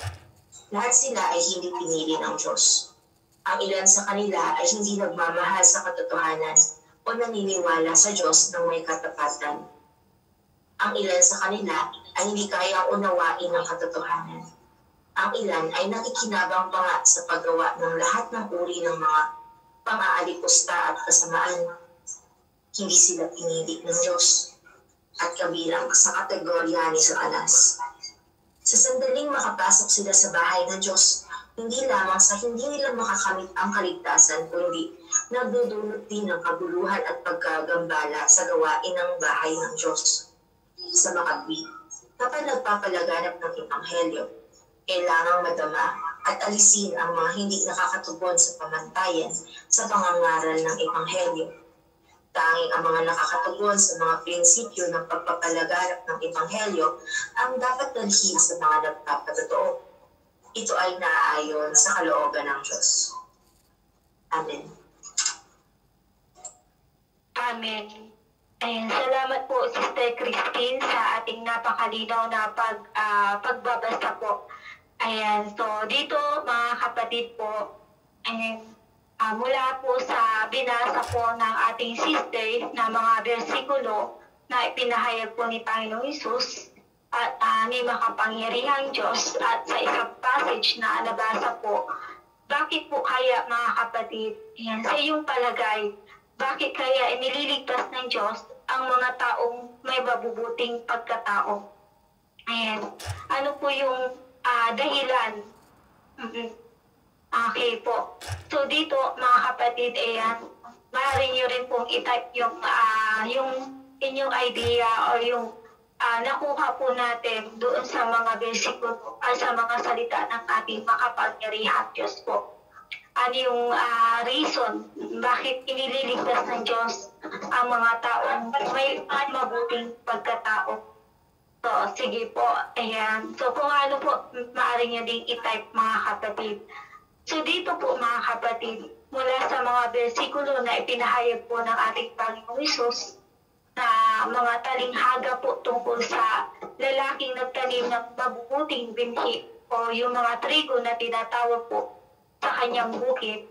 Lahat sila ay hindi pinili ng Diyos. Ang ilan sa kanila ay hindi nagmamahal sa katotohanan o naniniwala sa Diyos ng may katapatan. Ang ilan sa kanila ay hindi kayang unawain ang katotohanan. Ang ilan ay nakikinabang pa nga sa paggawa ng lahat ng uri ng mga pang-aalipusta at kasamaan. Hindi sila pinili ng Diyos at kabilang sa kategorya ni Satanas. Sa sandaling makapasok sila sa bahay ng Diyos, hindi lamang sa hindi nila makakamit ang kaligtasan, kundi nagdudulot din ng kaguluhan at pagkagambala sa gawain ng bahay ng Diyos. Sa makatwid, kapag nagpapalaganap ng Ebanghelyo, kailangang madama at alisin ang mga hindi nakakatugon sa pamantayan sa pangangaral ng Ebanghelyo. Tanging ang mga nakakatugon sa mga prinsipyo ng pagpapalaganap ng Ebanghelyo ang dapat dalhin sa mga nagpapatotoo. Ito ay naaayon sa kalooban ng Diyos. Amen. Amen. Ayan, salamat po Sister Christine sa ating napakalinaw na pagbabasa po. Ayan, so dito mga kapatid po, ayan, mula po sa binasa po ng ating sister na mga bersikulo na ipinahayag po ni Panginoong Hesus at ni makapangyarihang Diyos at sa isang passage na nabasa po, bakit po kaya mga kapatid, ayan, sa iyong palagay, bakit kaya inililigtas ng Diyos ang mga taong may mabubuting pagkatao? Ayan, ano po yung dahilan? Okay po. So dito mga kapatid, ayan, maaari nyo rin pong i-type yung inyong idea o yung nakuha po natin doon sa mga bersikulo sa mga salita ng ating makapangyarihang Diyos po. Ano yung reason bakit inililigtas ng Diyos ang mga taong may mabuting pagkatao? So, sige po. Ayan. So, kung ano po, maaari nyo ding i-type mga kapatid. So, dito po mga kapatid, mula sa mga bersikulo na ipinahayag po ng ating Panginoong Hesus, na mga talinghaga po tungkol sa lalaking nagtanim ng mabubuting binhi o yung mga trigo na tinatawag po sa kanyang bukid.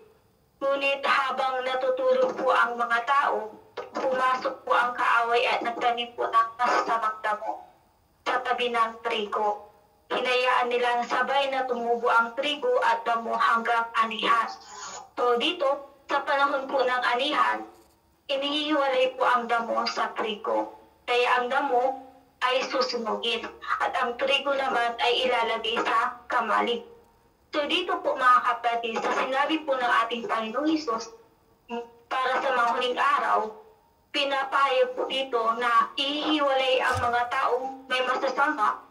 Ngunit habang natutulog po ang mga tao, pumasok po ang kaaway at nagtanim po ng masasamang damo sa tabi ng trigo. Hinayaan nilang sabay na tumubo ang trigo at damo hanggang anihan. So dito, sa panahon po ng anihan, inihiwalay po ang damo sa trigo. Kaya ang damo ay susunugin at ang trigo naman ay ilalagay sa kamalig. So dito po mga kapatid, sa sinabi po ng ating Panginoong Hesus, para sa mga huling araw, pinapayag po dito na ihiwalay ang mga taong may masasama,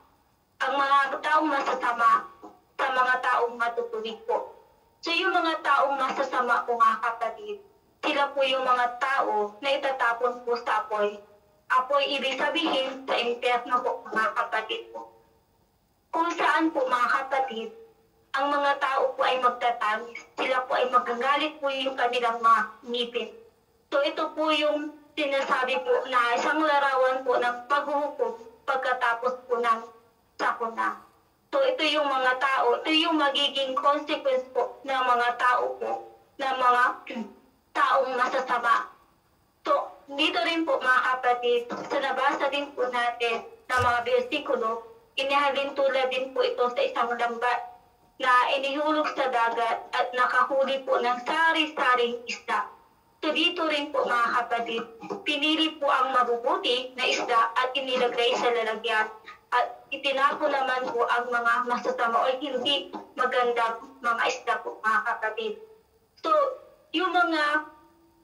ang mga taong masasama sa mga taong matutuwid po. So yung mga taong masasama po mga kapatid, sila po yung mga tao na itatapon po sa apoy. Apoy ibig sabihin sa impyerno po mga kapatid po. Kung saan po mga kapatid, ang mga tao po ay magtatamis. Sila po ay magagalit po yung kanilang mga ngipin. So ito po yung sinasabi po na isang larawan po ng paghuhukom pagkatapos po ng sakuna. So ito yung mga tao, ito yung magiging consequence po ng mga tao po, ng mga taong masasama. So dito rin po mga kapatid, sa nabasa din po natin ng mga bersikulo, inihalin tulad din po ito sa isang lambat na inihulog sa dagat at nakahuli po ng sari-saring isda. So dito rin po mga kapatid, pinili po ang mabubuti na isda at inilagay sa lalagyan at itinapo naman po ang mga masasama o hindi magandang mga isda po mga kapatid. So yung mga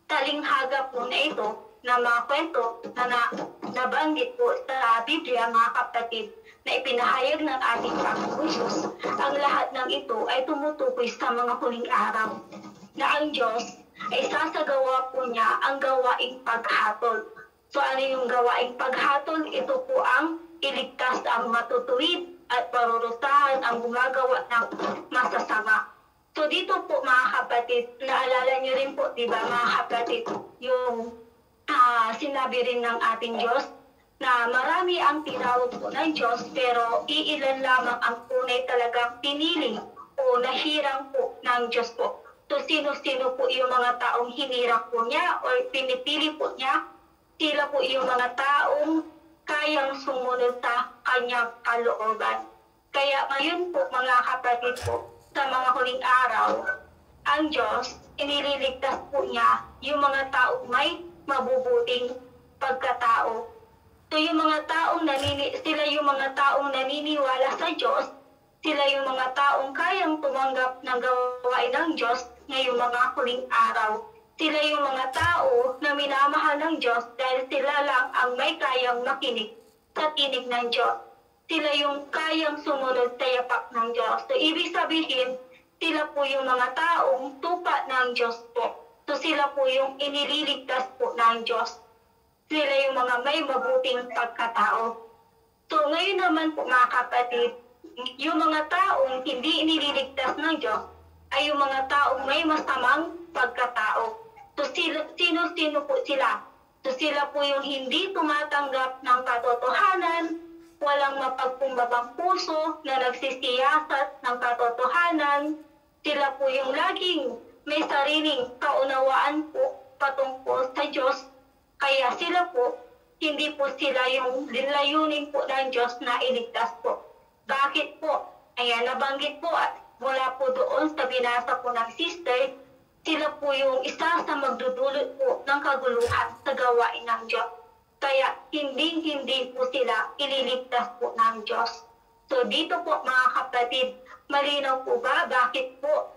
talinghaga po na ito, na mga kwento na nabanggit po sa Biblia mga kapatid, na ipinahayag ng ating Panginoong Hesus, ang lahat ng ito ay tumutukoy sa mga huling araw na ang Diyos ay sasagawa po niya ang gawaing paghatol. So ano yung gawaing paghatol? Ito po ang iligtas ang matutuwid at parurusahan ang gumagawa ng masasama. So dito po mga kapatid, naalala niyo rin po, di ba mga kapatid, yung sinabi rin ng ating Diyos, na marami ang tinawag po ng Diyos pero iilan lamang ang tunay talagang pinili o nahirang po ng Diyos po. So sino-sino po yung mga taong hinirang po niya o pinipili po niya? Sila po yung mga taong kayang sumunod sa kanyang kalooban. Kaya ngayon po mga kapatid po, sa mga huling araw, ang Diyos, inililigtas po niya yung mga taong may mabubuting pagkatao. So yung mga taong sila yung mga taong naniniwala sa Diyos, sila yung mga taong kayang tumanggap ng gawain ng Diyos ngayong mga huling araw. Sila yung mga tao na minamahal ng Diyos dahil sila lang ang may kayang makinig sa tinig ng Diyos. Sila yung kayang sumunod sa yapak ng Diyos. So ibig sabihin, sila po yung mga taong tupa ng Diyos po. So sila po yung inililigtas po ng Diyos. Sila yung mga may mabuting pagkatao. So ngayon naman po mga kapatid, yung mga taong hindi inililigtas ng Diyos ay yung mga taong may masamang pagkatao. So sino-sino po sila? So sila po yung hindi tumatanggap ng katotohanan, walang mapagkumbabang puso na nagsisiyasat ng katotohanan. Sila po yung laging may sariling kaunawaan po patungkol sa Diyos. Kaya sila po, hindi po sila yung layunin po ng Diyos na iligtas po. Bakit po? Ayan, nabanggit po at mula po doon sa binasa po ng sister, sila po yung isa sa magdudulot po ng kaguluhan sa gawain ng Diyos. Kaya hindi po sila ililigtas po ng Diyos. So dito po mga kapatid, malinaw po ba bakit po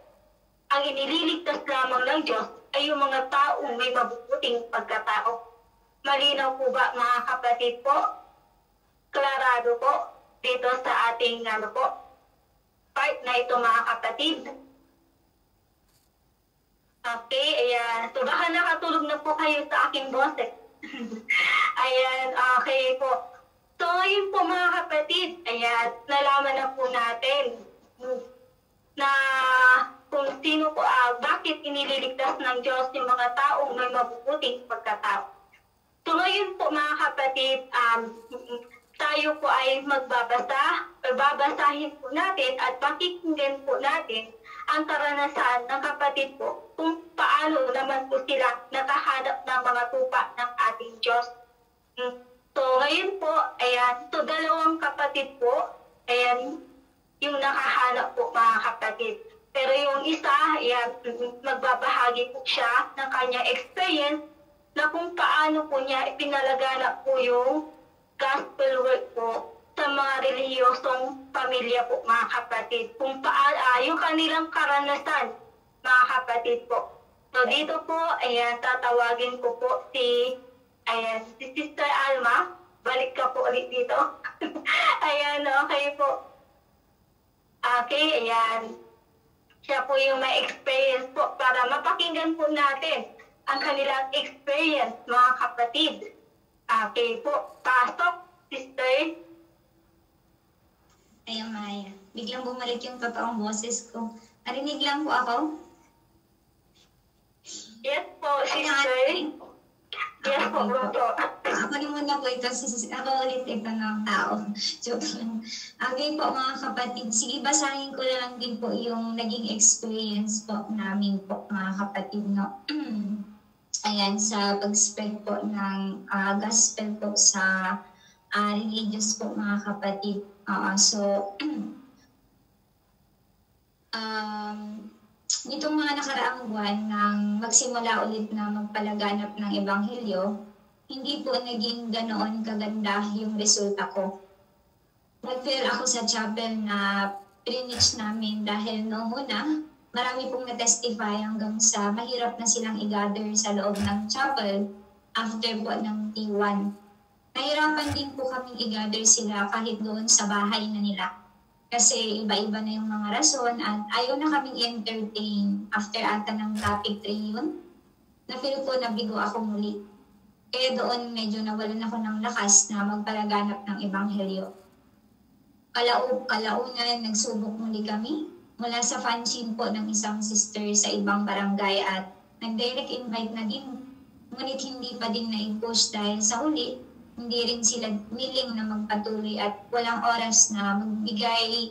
ang inililigtas lamang ng Diyos ay yung mga taong may mabubuting pagkatao? Malinaw po ba mga kapatid po? Klarado po dito sa ating part na ito mga kapatid. Okay, ayan. So baka nakatulog na po kayo sa aking boses. Ayan, okay po. So ngayon po mga kapatid, ayan, nalaman na po natin na kung sino po, bakit inililigtas ng Diyos yung mga taong may mabubuting pagkatao. So ngayon po mga kapatid, tayo po ay babasahin po natin at pakikinggan po natin ang karanasan ng kapatid po kung paano naman po sila nakahanap ng mga tupa ng ating Diyos. So ngayon po, ayan, so dalawang kapatid po, ayan, yung nakahanap po mga kapatid. Pero yung isa, ayan, magbabahagi po siya ng kanyang experience na kung paano po niya ipinalaganap po yung gospel work po sa mga relihiyosong pamilya po mga kapatid. Kung paano, yung kanilang karanasan mga kapatid po. So dito po, ayan, tatawagin ko po si Sister Alma. Balik ka po ulit dito. Ayan, okay po. Okay, ayan. Siya po yung may experience po para mapakinggan po natin ang kanilang experience, mga kapatid. Okay po, pasok, sister. Ayun, Maya. Biglang bumalik yung totoong boses ko. Narinig lang po ako. Yes po, sister. Yes po, bro. Ako rin muna po ito. Ako ulit ito ng tao. Joke lang. Okay po mga kapatid. Sige, basahin ko na lang din po yung naging experience po namin po mga kapatid. No? Ayan, sa pag-spread po ng gospel po sa religious po mga kapatid. Nitong mga nakaraang buwan nang magsimula ulit na magpalaganap ng ebanghelyo, hindi po naging ganoon kaganda yung resulta ko. Nag-fail ako sa chapel na preach namin dahil noong una, marami pong na-testify hanggang sa mahirap na silang i-gather sa loob ng chapel after po ng T1. Nahirapan din po kaming i-gather sila kahit doon sa bahay na nila. Kasi iba-iba na yung mga rason at ayaw na kaming entertain after ata ng topic 3 yun. Na-feel ko na bigo ako muli. Kaya doon medyo nawalan ako ng lakas na magpalaganap ng ebanghelyo. Kalaunan, nagsubok muli kami mula sa fanzine po ng isang sister sa ibang barangay at nag-direct invite na din. Ngunit hindi pa din na-push dahil sa huli, hindi rin sila willing na magpatuloy at walang oras na magbigay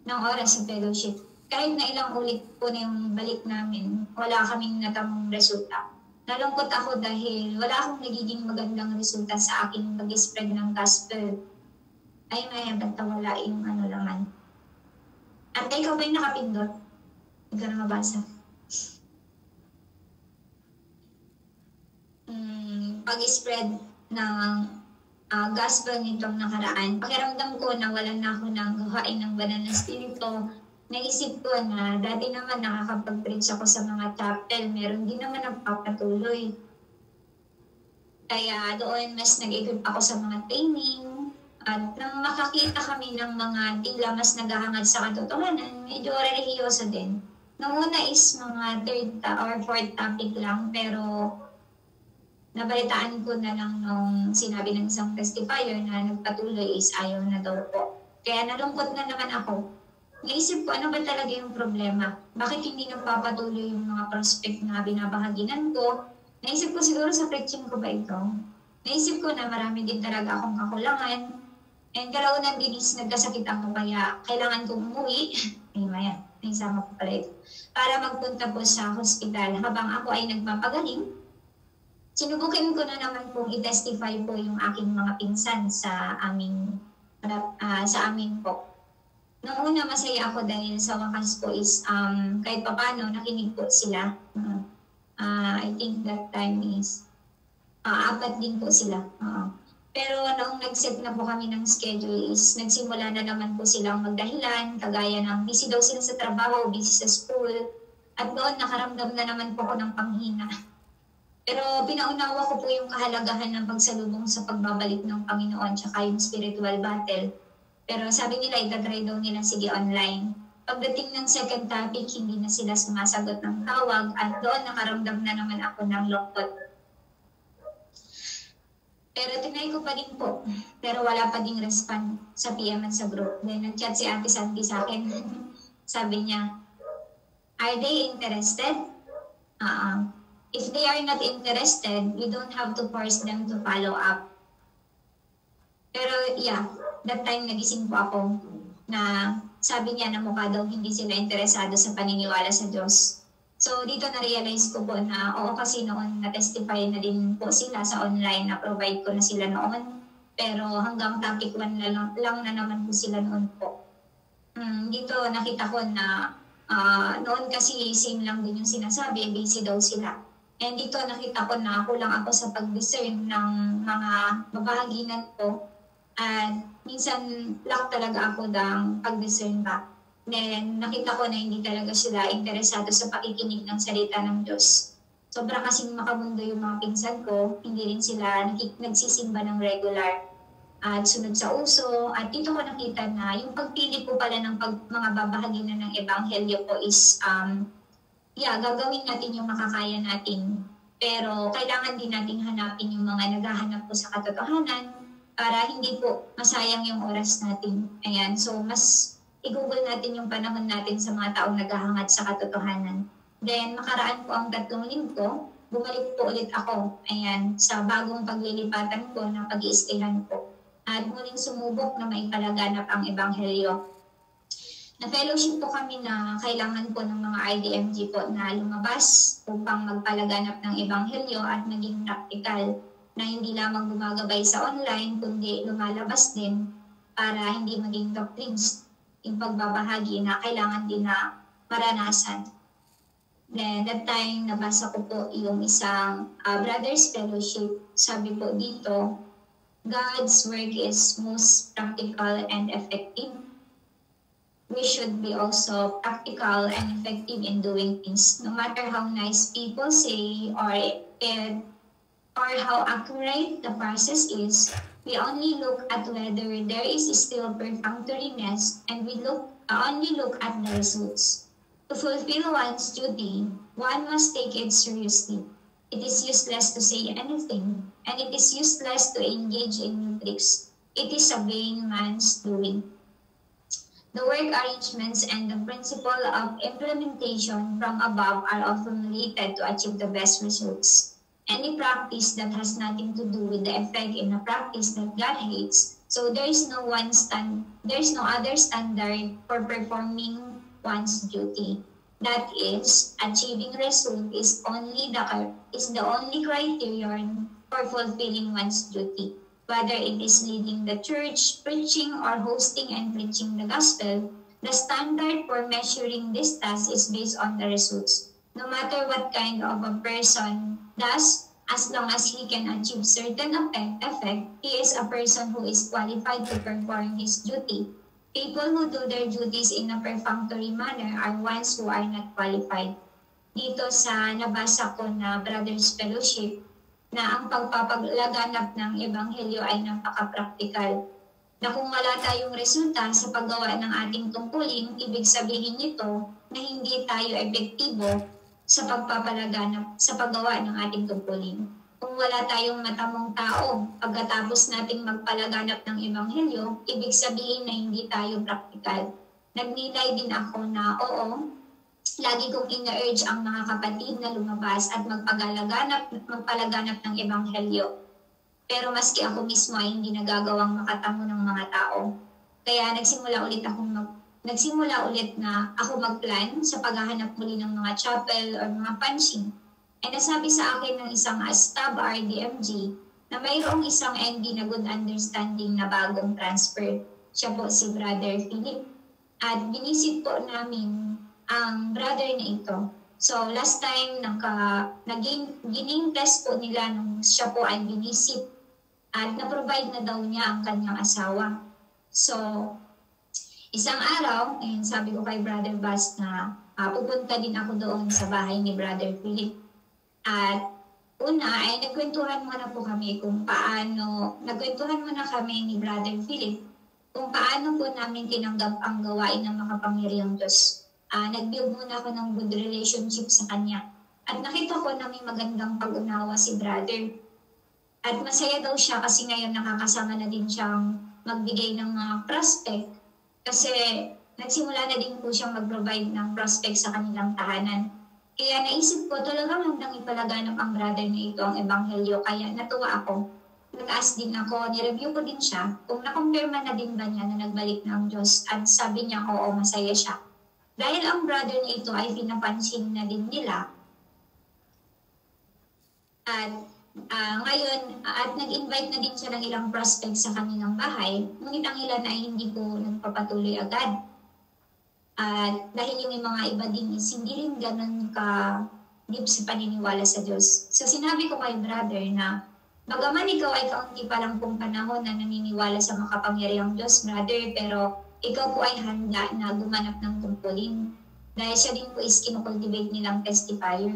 ng oras sa fellowship. Kahit na ilang ulit po na yung balik namin, wala kaming natamong resulta. Nalungkot ako dahil wala akong nagiging magandang resulta sa aking pag-spread ng gospel. Ay, may basta wala yung laman. At ikaw ba yung nakapindot? Hindi ka na mabasa. pag-spread ng gospel nitong nakaraan. Pakiramdam ko na wala na ako ng gawain ng banal na spirito. Naisip ko na dati naman nakakapag-preach ako sa mga chapel, meron din naman nagpapatuloy. Kaya doon mas nag-equip ako sa mga training. At nang makakita kami ng mga tila mas naghahangad sa katotohanan, medyo religyoso din. Noong una is mga third or fourth topic lang, pero nabalitaan ko na lang nung sinabi ng isang testifier na nagpatuloy is ayaw na daw po. Kaya nalungkot na naman ako. Naisip ko, ano ba talaga yung problema? Bakit hindi nagpapatuloy yung mga prospect na binabahaginan ko? Naisip ko siguro sa preaching ko ba ito? Naisip ko na marami din talaga akong kakulangan. And kalaunan din is nagkasakit ako kaya kailangan kong umuwi. Ay maya, naisama ko pala ito. Para magpunta po sa hospital habang ako ay nagpapagaling. Sinubukin ko na naman pong i-testify po yung aking mga pinsan sa aming po. Noong una masaya ako dahil sa wakas po is kahit papano nakinig po sila. I think that time is 4 din po sila. Pero noong nag-set na po kami ng schedule is nagsimula na naman po silang magdahilan, kagaya ng busy daw sila sa trabaho, busy sa school, at doon nakaramdam na naman po ako ng panghina. Pero pinaunawa ko po yung kahalagahan ng pagsalubong sa pagbabalik ng Panginoon tsaka yung spiritual battle. Pero sabi nila, itatry daw nila sige online. Pagdating ng second topic, hindi na sila sumasagot ng tawag at doon nakaramdam na naman ako ng lungkot. Pero tinay ko pa din po. Pero wala pa ding respond sa PM at sa group. Then nag-chat si Ate Sandy sa akin. Sabi niya, are they interested? If they are not interested, you don't have to force them to follow up. Pero yeah, that time nagising po ako na sabi niya na mukha daw hindi sila interesado sa paniniwala sa Diyos. So dito na-realize ko po na oo kasi noon na-testify na din po sila sa online na provide ko na sila noon. Pero hanggang topic 1 lang na naman po sila noon po. Dito nakita ko na noon kasi same lang din yung sinasabi, busy daw sila. And dito nakita ko na kulang ako sa pag-discern ng mga babahaginan ko. At minsan lack talaga ako ng pag-discern ba. Then nakita ko na hindi talaga sila interesado sa pakikinig ng salita ng Diyos. Sobra kasing makamundo yung mga pinsan ko, hindi rin sila nagsisimba ng regular at sunod sa uso. At dito ko nakita na yung pagpili po pala ng mga babahaginan ng ebanghelyo po is gagawin natin yung makakaya natin. Pero kailangan din natin hanapin yung mga naghahanap po sa katotohanan para hindi po masayang yung oras natin. Ayan, so mas i-google natin yung panahon natin sa mga taong naghahangad sa katotohanan. Then makaraan po ang 3 linggo, bumalik po ulit ako sa bagong paglilipatan ko na pag-iistihan ko. At muling sumubok na maipalaganap ang ebanghelyo. Na-fellowship po kami na kailangan po ng mga IDMG po na lumabas upang magpalaganap ng ebanghelyo at maging practical na hindi lamang gumagabay sa online kundi lumalabas din para hindi maging doctrines yung pagbabahagi na kailangan din na maranasan. Then that time nabasa ko po yung isang Brothers Fellowship. Sabi po dito, God's work is most practical and effective. We should be also practical and effective in doing things. No matter how nice people say or how accurate the process is, we only look at whether there is still perfunctoriness and we only look at the results. To fulfill one's duty, one must take it seriously. It is useless to say anything, and it is useless to engage in new tricks. It is a vain man's doing. The work arrangements and the principle of implementation from above are often related to achieve the best results. Any practice that has nothing to do with the effect in a practice that God hates, so there is no other standard for performing one's duty. That is, achieving result is the only criterion for fulfilling one's duty. Whether it is leading the church, preaching, or hosting and preaching the gospel, the standard for measuring this task is based on the results. No matter what kind of a person does, as long as he can achieve certain effect, he is a person who is qualified to perform his duty. People who do their duties in a perfunctory manner are ones who are not qualified. Dito sa nabasa ko na Brothers Fellowship, na ang pagpapalaganap ng Ebanghelyo ay napaka-practical. Na kung wala tayong resulta sa paggawa ng ating tungkulin, ibig sabihin nito na hindi tayo epektibo sa pagpapalaganap sa paggawa ng ating tungkulin. Kung wala tayong matamong tao pagkatapos nating magpalaganap ng Ebanghelyo, ibig sabihin na hindi tayo practical. Nagnilay din ako na oo, lagi kong ina-urge ang mga kapatid na lumabas at magpalaganap ng Ebanghelyo. Pero maski ako mismo ay hindi nagagawang makatamo ng mga tao. Kaya nagsimula ulit na ako magplan sa paghahanap muli ng mga chapel or mga punching. Ay nasabi sa akin ng isang staff RDMG na mayroong isang ND na good understanding na bagong transfer. Siya po si Brother Philip. At binisit po namin ang brother na ito. So last time naging test po nila nung siya po ay binisit at na-provide na daw niya ang kanyang asawa. So isang araw, sabi ko kay Brother Bas na pupunta din ako doon sa bahay ni Brother Philip. At una ay nagkwentuhan muna kami ni Brother Philip kung paano po namin tinanggap ang gawain ng makapangyarihang Diyos. Nag-build muna ako ng good relationship sa kanya. At nakita ko na may magandang pag-unawa si Brother. At masaya daw siya kasi ngayon nakakasama na din siyang magbigay ng mga prospect. Kasi nagsimula na din po siyang mag-provide ng prospect sa kanilang tahanan. Kaya naisip ko talagang handang ipalaganap ang brother na ito ang Ebanghelyo. Kaya natuwa ako. Nag-ask din ako, nireview ko din siya kung nakumpirma na din ba niya na nagbalik ng Diyos. At sabi niya, oo, masaya siya. Dahil ang brother na ito ay pinapansin na din nila. At ngayon, at nag-invite na din siya ng ilang prospects sa kanilang bahay. Ngunit ang ilan ay hindi po nagpapatuloy agad. At dahil yung mga iba din is hindi rin ganun ka-deep sa paniniwala sa Diyos. So sinabi ko kay brother na bagaman ikaw ay kaunti pa lang pong panahon na naniniwala sa makapangyarihang Diyos, brother, pero ikaw po ay handa na gumanap ng tungkulin. Dahil siya din po is kinukultivate nilang testifier.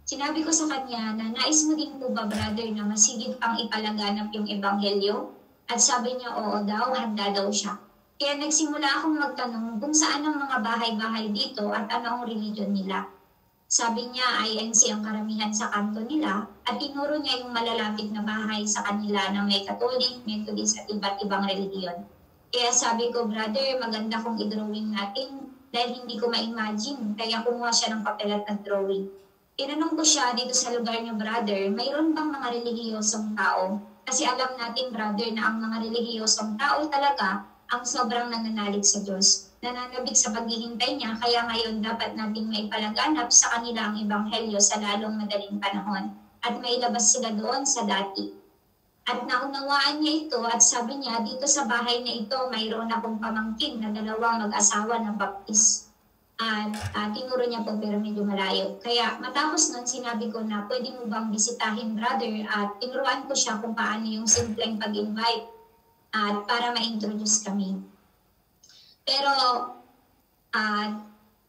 Sinabi ko sa kanya na nais mo din po ba, brother, na masigit pang ipalaganap yung Ebanghelyo? At sabi niya, oo daw, handa daw siya. Kaya nagsimula akong magtanong kung saan ang mga bahay-bahay dito at ano ang religion nila. Sabi niya, INC ang karamihan sa kanto nila at tinuro niya yung malalapit na bahay sa kanila na may Catholic, Methodist at iba't ibang religion. Kaya sabi ko, brother, maganda kung i-drawing natin dahil hindi ko ma-imagine. Kaya kumuha siya ng papel at nag-drawing. Tinanong ko siya dito sa lugar niyo, brother, mayroon bang mga relihiyosong tao? Kasi alam natin, brother, na ang mga relihiyosong tao talaga ang sobrang nananalig sa Diyos. Nananabik sa paghihintay niya, kaya ngayon dapat nating maipalaganap sa kanila ang Ebanghelyo sa lalong madaling panahon. At mailabas sila doon sa dati. At naunawaan niya ito at sabi niya, dito sa bahay na ito, mayroon akong pamangkin na dalawang mag-asawa na baptist. At tinuro niya po pero medyo malayo. Kaya matapos nun, sinabi ko na pwede mo bang bisitahin, brother? At tinuruan ko siya kung paano yung simpleng pag-invite at para ma-introduce kami. Pero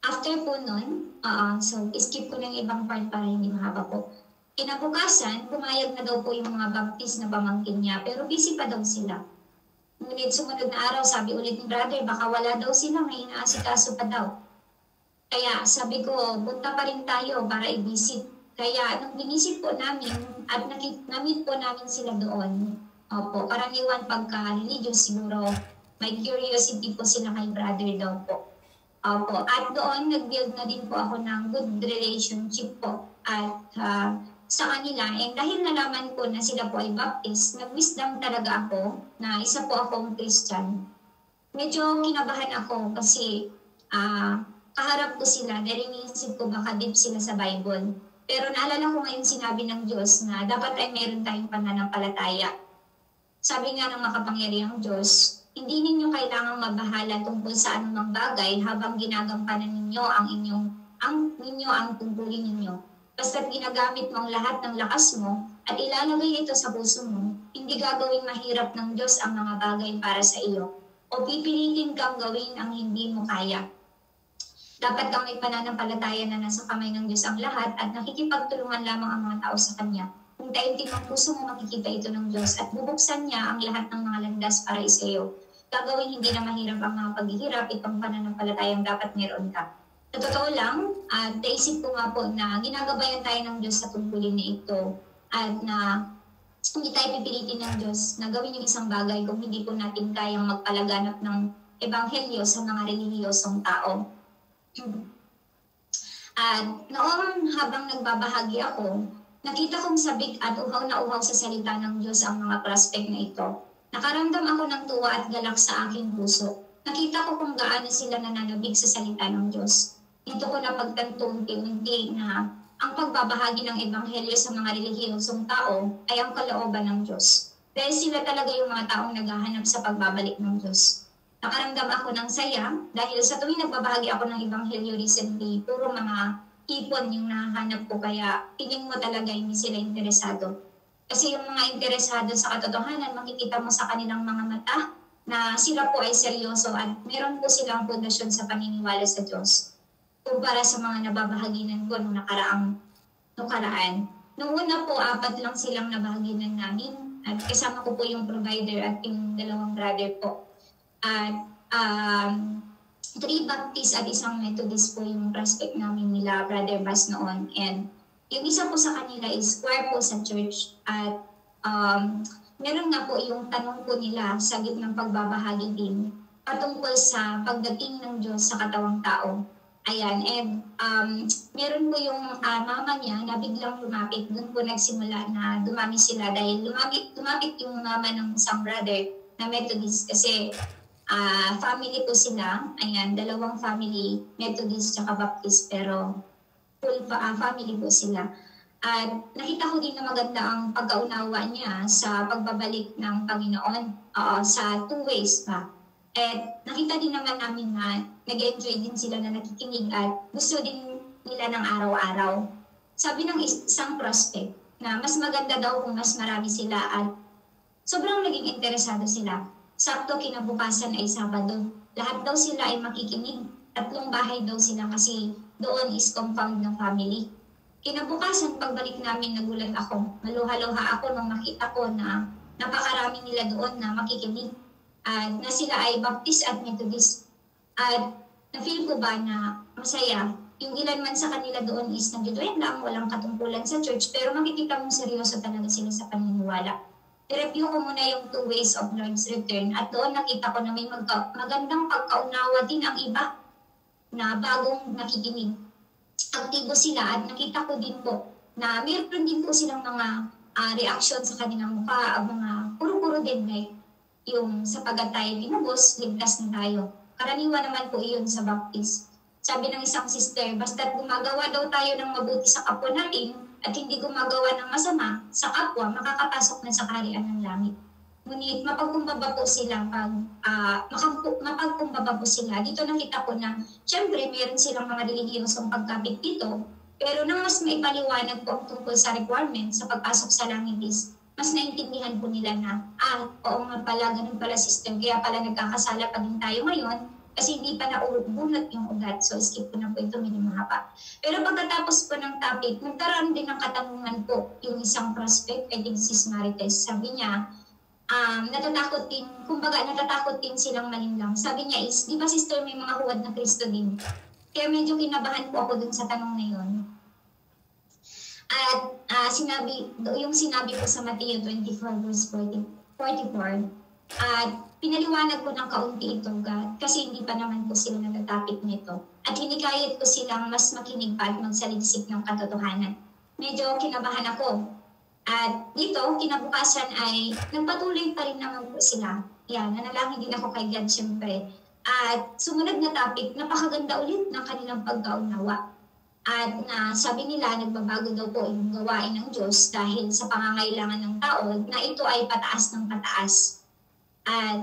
after po nun, so skip ko ng ibang part para hindi mahaba po. Kinabukasan, pumayag na daw po yung mga baptist na pamangkin niya, pero busy pa daw sila. Ngunit sumunod na araw, sabi ulit ni brother, baka wala daw sila, may inaasikaso pa daw. Kaya sabi ko, punta pa rin tayo para i-visit. Kaya nung binisit po namin at na-meet po namin sila doon, opo, karaniwan pagka-religious siguro, may curiosity po sila kay brother daw po. Opo, at doon nag-build na din po ako ng good relationship po. At sa kanila, dahil nalaman ko na sila po ay Baptist, nag-wisdom talaga ako na isa po akong Christian. Medyo kinabahan ako kasi kaharap ko sila, dahil iniisip ko baka deep sila sa Bible. Pero naalala ko ngayon sinabi ng Diyos na dapat ay meron tayong pananampalataya. Sabi nga ng makapangyarihang Diyos, hindi ninyo kailangang mabahala tungkol sa anumang bagay habang ginagampanan ninyo ang tungkulin ninyo. Basta't ginagamit mo ang lahat ng lakas mo at ilalagay ito sa puso mo, hindi gagawing mahirap ng Diyos ang mga bagay para sa iyo o pipilitin kang gawin ang hindi mo kaya. Dapat kang may pananampalataya na nasa kamay ng Diyos ang lahat at nakikipagtulungan lamang ang mga tao sa Kanya. Kung taimtim ang puso mo, makikita ito ng Diyos at bubuksan niya ang lahat ng mga landas para sa iyo. Gagawin hindi na mahirap ang mga paghihirap, itong pananampalatayang dapat meron ka. Sa totoo lang, at naisip ko nga po na ginagabayan tayo ng Diyos sa tungkulin na ito at na hindi tayo pipilitin ng Diyos na gawin yung isang bagay kung hindi po natin kayang magpalaganap ng ebanghelyo sa mga relihiyosong tao. At noong habang nagbabahagi ako, nakita kong sabik at uhaw na uhaw sa salita ng Diyos ang mga prospect na ito. Nakaramdam ako ng tuwa at galak sa aking puso. Nakita ko kung gaano sila nananabig sa salita ng Diyos. Dito ko napagtanto unti-unti na ang pagbabahagi ng ebanghelyo sa mga relihiyosong tao ay ang kalooban ng Diyos. Dahil sila talaga yung mga taong naghahanap sa pagbabalik ng Diyos. Nakaramdam ako ng saya dahil sa tuwing nagbabahagi ako ng ebanghelyo recently, puro mga ipon yung nahanap ko kaya tingin mo talaga hindi sila interesado. Kasi yung mga interesado sa katotohanan, makikita mo sa kanilang mga mata na sila po ay seryoso at meron po silang pundasyon sa paniniwala sa Diyos. Kumpara sa mga nababahaginan ko nung nakaraan. Noong una po, 4 lang silang nabahaginan namin at kasama ko po yung provider at yung 2 brother po. At 3 Baptist at 1 Methodist po yung prospect namin nila, Brother Bas noon. And yung isa po sa kanila is choir po sa church. At meron nga po yung tanong po nila sa gitnang pagbabahagi din patungkol sa pagdating ng Diyos sa katawang tao. Ayan, and meron po yung mama niya na biglang lumapit. Doon po nagsimula na dumami sila dahil lumapit yung mama ng isang brother na Methodist kasi family po sila. Ayan, 2 family, Methodist at Baptist, pero full family po sila. At nakita ko din na maganda ang pagkaunawa niya sa pagbabalik ng Panginoon sa 2 ways pa. At nakita din naman namin na nag-enjoy din sila na nakikinig at gusto din nila ng araw-araw. Sabi ng isang prospect na mas maganda daw kung mas marami sila at sobrang naging interesado sila. Sakto kinabukasan ay Sabado. Lahat daw sila ay makikinig. 3 bahay daw sila kasi doon is compound ng family. Kinabukasan, pagbalik namin, nagulat ako. Maluha-luha ako nung makita ko na napakarami nila doon na makikinig. At na sila ay Baptist at Methodist. At na-feel ko ba na masaya. Yung ilan man sa kanila doon is nag-join lang, walang katungkulan sa church, pero makikita mong seryoso talaga sila sa paniniwala. I-review ko muna yung 2 ways of Lord's return at doon nakita ko na may magandang pagkaunawa din ang iba na bagong nakikinig. Aktibo sila at nakita ko din po na mayroon din po silang mga reaction sa kanilang mukha, mga puro-puro din like yung sapagat tayo binubos, ligtas na tayo. Karaniwan naman po iyon sa Baptist. Sabi ng isang sister, basta't gumagawa daw tayo ng mabuti sa kapwa natin at hindi gumagawa ng masama sa kapwa, makakapasok na sa kaharian ng langit. Ngunit mapagkumbaba po sila mapagkumbaba po sila. Dito nakita ko na, syempre, meron silang mga relihiyosong pagkapit dito, pero nang mas maipaliwanag po ang tungkol sa requirement sa pagpasok sa langit is, mas naintindihan po nila na, oo nga pala, ganun pala system, kaya pala nagkakasala pa din tayo ngayon, kasi hindi pa naubunot yung ugat. So, skip ko na po ito, medyo mahaba. Pero pagkatapos po ng topic, nagkaroon din ng katanungan po yung isang prospect, I think si Marites. Sabi niya, natatakot din silang malinlang. Sabi niya is, di ba sister, may mga huwad na Kristo din? Kaya medyo kinabahan po ako dun sa tanong na yun. At yung sinabi ko sa Mateo 24 verse 44, at pinaliwanag ko ng kaunti ito, God, kasi hindi pa naman po sila natatapit nito. At hinikayat ko silang mas makinig pa at magsaliksik ng katotohanan. Medyo kinabahan ako. At dito, kinabukasan ay nagpatuloy pa rin naman po sila. Yan, nanalangin din ako kay God syempre. At sumunod na topic, napakaganda ulit ng kanilang pagkaunawa. At sabi nila, nagbabago daw po yung gawain ng Diyos dahil sa pangangailangan ng tao na ito ay pataas ng pataas. At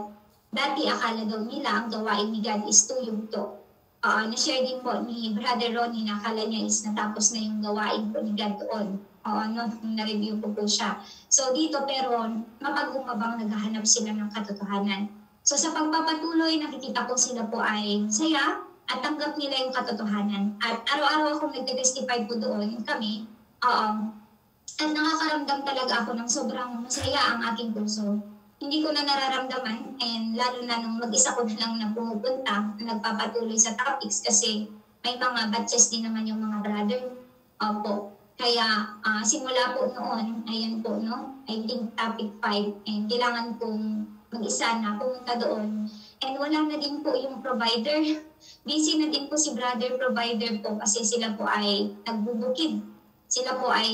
dati akala daw nila ang gawain ni God is tuyugto. na-share din po ni Brother Ronnie na akala niya is natapos na yung gawain po ni God doon. Na-review po siya. So dito pero mapag-umabang naghahanap sila ng katotohanan. So sa pagpapatuloy, nakikita ko sila po ay saya at tanggap nila yung katotohanan. At araw-araw akong nagte-testify po doon kami. At nakakaramdam talaga ako ng sobrang masaya ang aking puso. Hindi ko na nararamdaman and lalo na nung mag-isa ko na lang na pumupunta, nagpapatuloy sa topics kasi may mga batches din naman yung mga brother. Opo. Kaya simula po noon, ayan po, no? I think topic 5 and kailangan pong mag-isa na pumunta doon. And wala na din po yung provider. Busy na din po si brother provider po kasi sila po ay nagbubukid. Sila po ay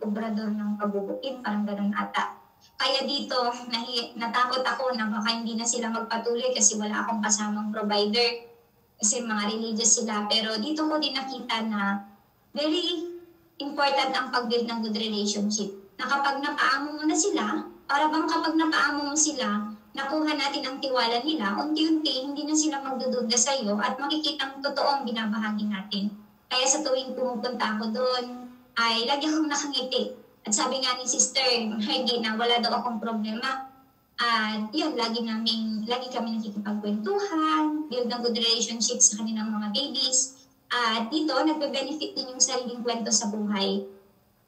obrador ng pagbubukid, parang ganun ata. Kaya dito, natakot ako na baka hindi na sila magpatuloy kasi wala akong kasamang provider. Kasi mga religious sila. Pero dito ko din nakita na very important ang pag-build ng good relationship. Na kapag napaamo mo na sila, para bang kapag napaamo mo sila, nakuha natin ang tiwala nila, unti-unti hindi na sila magdududa sa iyo at makikita ang totoong binabahagi natin. Kaya sa tuwing pumupunta ako doon, ay lagi akong nakangiti. At sabi nga ni Sister Heidi na wala daw akong problema. At yun, lagi kami nakikipagkwentuhan, build ng good relationship sa kanilang mga babies. At dito, nagbe-benefit din yung sariling kwento sa buhay.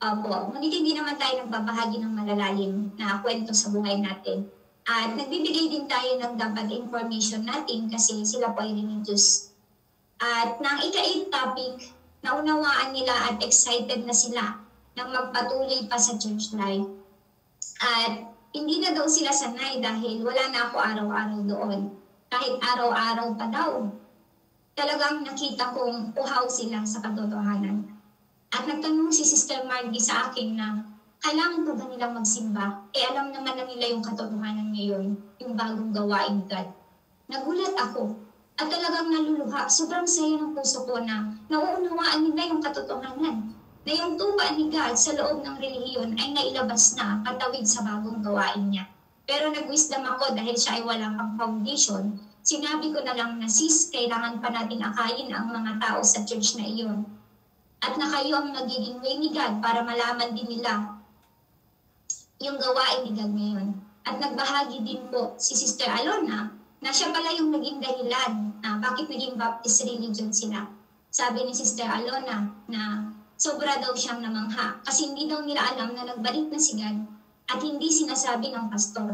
Ngunit hindi naman tayo nagbabahagi ng malalalim na kwento sa buhay natin. At nagbibigay din tayo ng dapat information natin kasi sila po ay religious. At nang ika-8 topic, naunawaan nila at excited na sila nang magpatuloy pa sa church life. At hindi na daw sila sanay dahil wala na ako araw-araw doon. Kahit araw-araw pa daw. Talagang nakita kong uhaw sila sa katotohanan. At nagtanong si Sister Margie sa akin na kailangan pa ba nilang magsimba? Alam naman na nila yung katotohanan ngayon, yung bagong gawain God. Nagulat ako at talagang naluluha. Sobrang saya ng puso ko na nauunawaan nila yung katotohanan. Na yung tupa ni God sa loob ng relihiyon ay nailabas na patawid sa bagong gawain niya. Pero nag-wisdom ako dahil siya ay walang pang foundation. Sinabi ko na lang na sis, kailangan pa natin akayin ang mga tao sa church na iyon. At na kayo ang magiging way ni God para malaman din nila yung gawain ni God ngayon. At nagbahagi din po si Sister Alona na siya pala yung naging dahilan na bakit naging Baptist religion sila. Sabi ni Sister Alona na sobra daw siyang namangha kasi hindi daw nila alam na nagbalik na si God at hindi sinasabi ng pastor.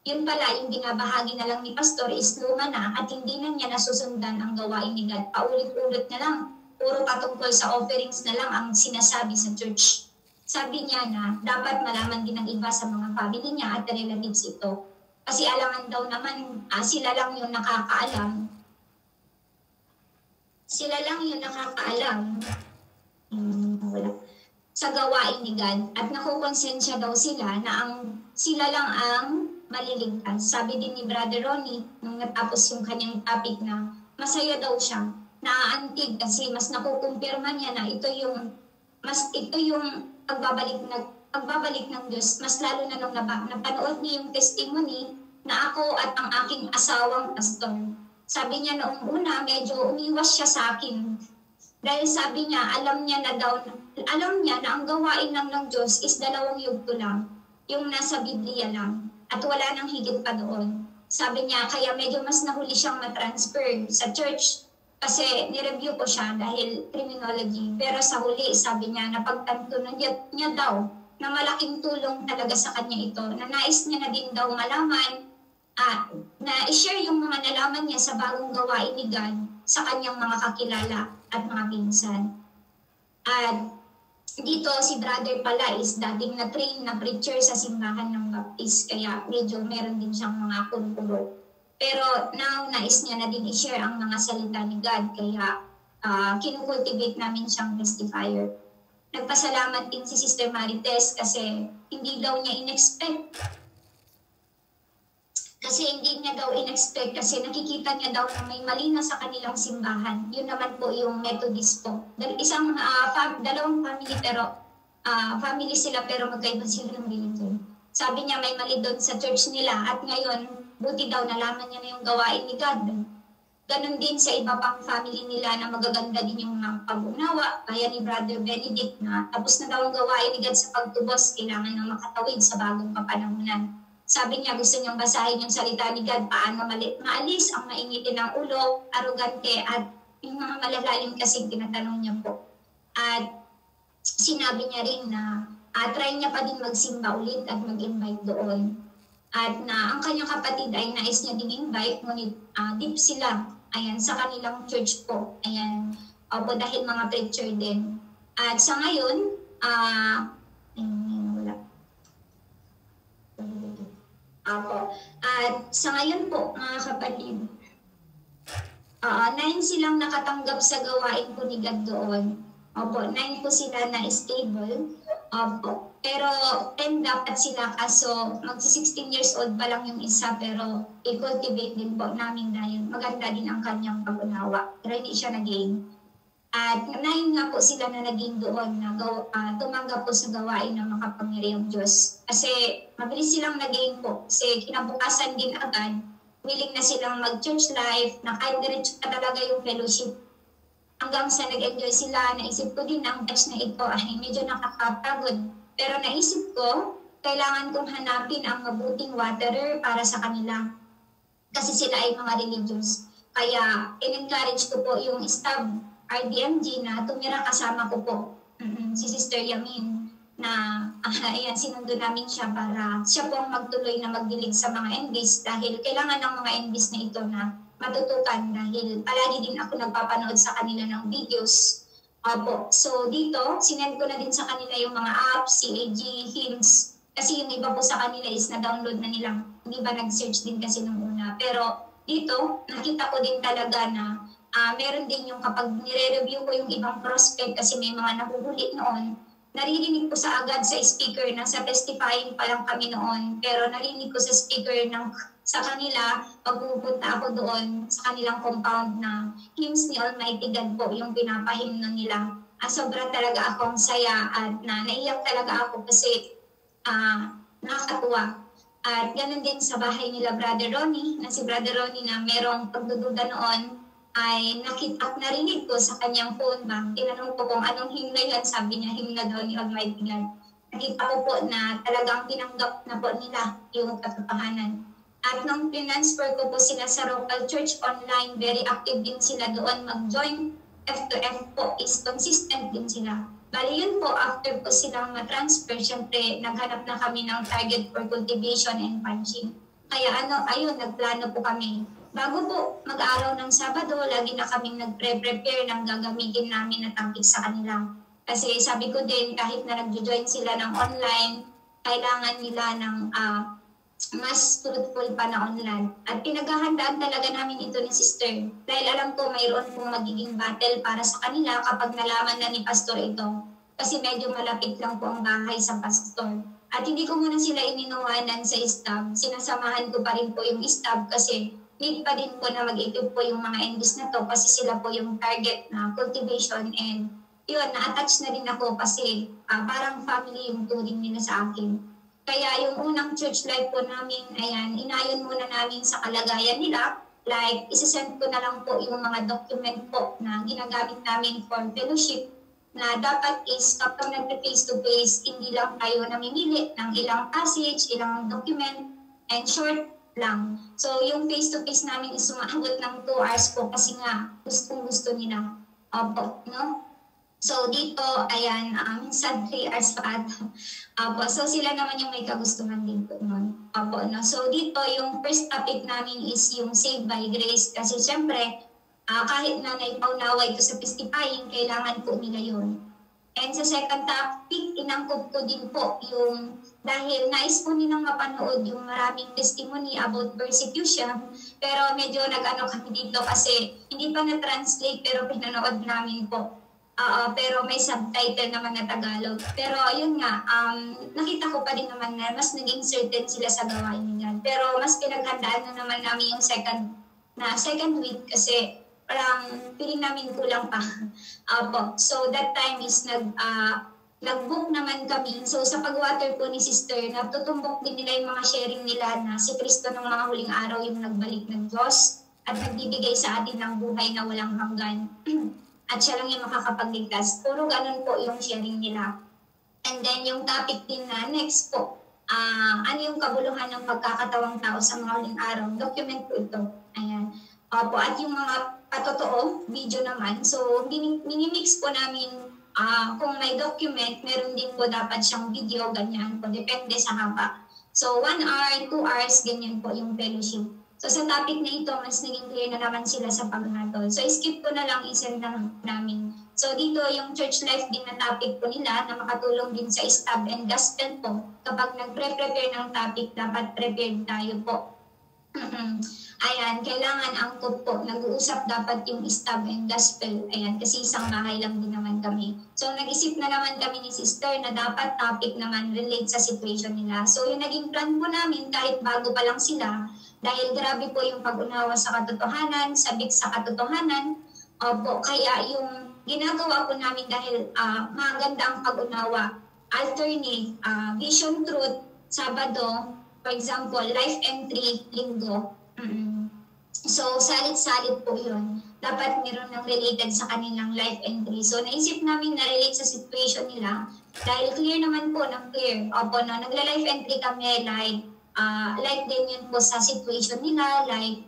Yun pala, yung binabahagi na lang ni pastor is luma na at hindi na niya nasusundan ang gawain ni God. Paulit-ulit na lang, puro patungkol sa offerings na lang ang sinasabi sa church. Sabi niya na dapat malaman din ng iba sa mga family niya at relatives ito. Kasi alangan daw naman, sila lang yung nakakaalam. Sila lang yung nakakaalam sa gawain ni God at nakukonsensya daw sila na sila lang ang maliligtas. Sabi din ni Brother Ronnie nung natapos yung kanyang topic na masaya daw siya, naaantig kasi mas nakukumpirma niya na ito yung pagbabalik ng Diyos. Mas lalo na nung napanood niya yung testimony na ako at ang aking asawang pastor. Sabi niya noong una medyo umiwas siya sa akin. Dahil sabi niya, alam niya na ang gawain lang ng Diyos is 2 yugto lang, yung nasa Biblia lang, at wala nang higit pa doon. Sabi niya, kaya medyo mas nahuli siyang matransfer sa church kasi nireview ko siya dahil criminology. Pero sa huli, sabi niya, napagtanto na niya daw na malaking tulong talaga sa kanya ito, na nais niya na din daw malaman na i-share yung mga nalaman niya sa bagong gawain ni God sa kanyang mga kakilala at mga pinsan. At dito si brother pala is dating na-train na preacher sa simbahan ng Baptist, kaya medyo meron din siyang mga kuro-kuro. Pero now nais niya na din i-share ang mga salita ni God, kaya kinukultivate namin siyang testifier. Nagpasalamat din si Sister Marites kasi hindi daw niya in-expect. Kasi kasi nakikita niya daw na may mali na sa kanilang simbahan. Yun naman po yung Methodist po. Dalawang family pero family sila pero magkaiba sila ng religion. Sabi niya may mali doon sa church nila at ngayon buti daw nalaman niya na yung gawain ni God. Ganon din sa iba pang family nila na magaganda din yung pag-unawa. Kaya ni Brother Benedict na tapos na daw ang gawain ni God sa pagtubos, kailangan na makatawid sa bagong kapanahunan. Sabi niya, gusto niyang basahin yung salita ni God, paano maalis ang mainitin ng ulo, arugante, at yung mga malalalim kasing tinatanong niya po. At sinabi niya rin na try niya pa din magsimba ulit at mag-invite doon. At na ang kanyang kapatid ay nais niya din invite, ngunit deep sila, ayan, sa kanilang church po. Ayan, po dahil mga preacher din. At sa ngayon, wala. At sa ngayon po, mga kapatid, 9 silang nakatanggap sa gawain po ni God doon. Opo, 9 po sila na stable. Opo. Pero 10 dapat sila kaso magsi-16 years old pa lang yung isa pero i-cultivate din po namin dahil maganda din ang kanyang pag-unawa. Pero hindi siya naging. At 9 nga po sila na naging doon na tumanggap po sa gawain ng makapangyarihang Diyos. Kasi mabilis silang naging po. Kasi kinabukasan din agad, willing na silang mag-church life, na kahit diretso pa talaga yung fellowship. Hanggang sa nag-enjoy sila, naisip ko din ang batch na ito ay medyo nakakapagod. Pero naisip ko, kailangan kong hanapin ang mabuting waterer para sa kanila. Kasi sila ay mga religious. Kaya in-encourage ko po yung staff RDMG na tumira kasama ko po. Si Sister Yamin na ayan, sinundo namin siya para siya po ang magtuloy na magdilig sa mga NBs dahil kailangan ng mga NBs na ito na matutukan dahil palagi din ako nagpapanood sa kanila ng videos. Opo. So dito, sinend ko na din sa kanila yung mga apps, CAG, hymns. Kasi yung iba po sa kanila is na-download na nilang. Hindi ba nag-search din kasi nung una. Pero dito, nakita ko din talaga na meron din yung kapag nire-review ko yung ibang prospect kasi may mga nahuhuli noon, naririnig ko sa agad sa speaker na sa testifying pa lang kami noon. Pero narinig ko sa speaker sa kanila, pag pupunta ako doon sa kanilang compound na hymns ni Almighty God po, yung pinapahimno nila. Sobra talaga akong saya at naiyak talaga ako kasi nakakatuwa. At ganun din sa bahay nila Brother Ronnie, na si Brother Ronnie na merong pagdududa noon, ay narinig ko sa kanyang phone bank. Tinanong ko kung anong hymn na yun, sabi niya hymn na daw ni Almighty God. Nakita ko po na talagang tinanggap na po nila yung katotohanan. At nung transfer ko po sila sa local church online, very active din sila doon mag-join. F2F po is consistent din sila. Bali yun po, after po silang ma-transfer, syempre naghanap na kami ng target for cultivation and punching. Kaya ayun, nagplano po kami. Bago po mag-araw ng Sabado, lagi na kaming nagpre-prepare ng gagamitin namin na topic sa kanila. Kasi sabi ko din, kahit na nag-join sila ng online, kailangan nila ng mas fruitful pa na online. At pinaghahandaan talaga namin ito ni Sister. Dahil alam ko mayroon pong magiging battle para sa kanila kapag nalaman na ni Pastor ito. Kasi medyo malapit lang po ang bahay sa Pastor. At hindi ko muna sila ininuwanan sa staff. Sinasamahan ko pa rin po yung staff kasi need pa din po na mag-equip po yung mga NBs na to kasi sila po yung target na cultivation and yun, na-attach na rin ako kasi parang family yung turing nila sa akin. Kaya yung unang church life po namin, ayan, inayon muna namin sa kalagayan nila. Like, isasend ko na lang po yung mga document po na ginagamit namin for fellowship na dapat is kapag nag-face-to-face, hindi lang tayo namimili ng ilang passage, ilang document, and short lang. So, yung face-to-face namin is sumaabot ng 2 hours po kasi nga gustong-gusto nila. Opo, no? So dito, ayan, minsan 3 hours pa ata. So sila naman yung may kagustuhan dito nun. No? So dito, yung first topic namin is yung Saved by Grace. Kasi siyempre, kahit na naipaunawa ito sa testifying, kailangan po nila yun. And sa second topic, inangkop ko din po yung, dahil nais po nilang mapanood yung maraming testimony about persecution, pero medyo nag-ano kami dito kasi hindi pa na-translate pero pinanood namin po. Pero may subtitle naman na Tagalog. Pero yun nga, nakita ko pa din naman na mas naging certain sila sa gawain nila. Pero mas pinaghandaan na naman namin yung second week kasi parang feeling namin kulang pa. So that time is nag-book naman kami. So sa pag-water po ni Sister, natutumbok din nila yung mga sharing nila na si Kristo ng mga huling araw yung nagbalik ng Diyos. at nagbibigay sa atin ng buhay na walang hanggan. At siya lang yung makakapagligtas. Puro ganun po yung sharing nila. And then yung topic din na next po, ano yung kabuluhan ng pagkakatawang tao sa mga huling araw? Document po ito. Ayan. Opo, at yung mga patotoo, video naman. So, minimix po namin kung may document, meron din po dapat siyang video, ganyan po. Depende sa haba. So, 1 hour, 2 hours, ganyan po yung fellowship. So, sa topic na ito, mas naging clear na naman sila sa paghatol. So, skip ko na lang, isend lang namin. So, dito yung church life din na topic po nila na makatulong din sa stab and gospel po. Kapag nagpre-prepare ng topic, dapat prepared tayo po. Ayan, kailangan angkop po. Nag-uusap dapat yung stab and gospel. Ayan, kasi isang bahay lang din naman kami. So, nag-isip na naman kami ni sister na dapat topic naman relate sa situation nila. So, yung naging plan po namin kahit bago pa lang sila, dahil grabe po yung pag-unawa sa katotohanan, sabik sa katotohanan, opo, kaya yung ginagawa po namin dahil maganda ang pag-unawa, alternate, vision truth, Sabado, for example, life entry, linggo. So, salit-salit po yun. Dapat meron ng related sa kanilang life entry. So, naisip namin na relate sa situation nila dahil clear naman po ng clear. Opo, na nagla-life entry kami like din yun po sa situation nila, like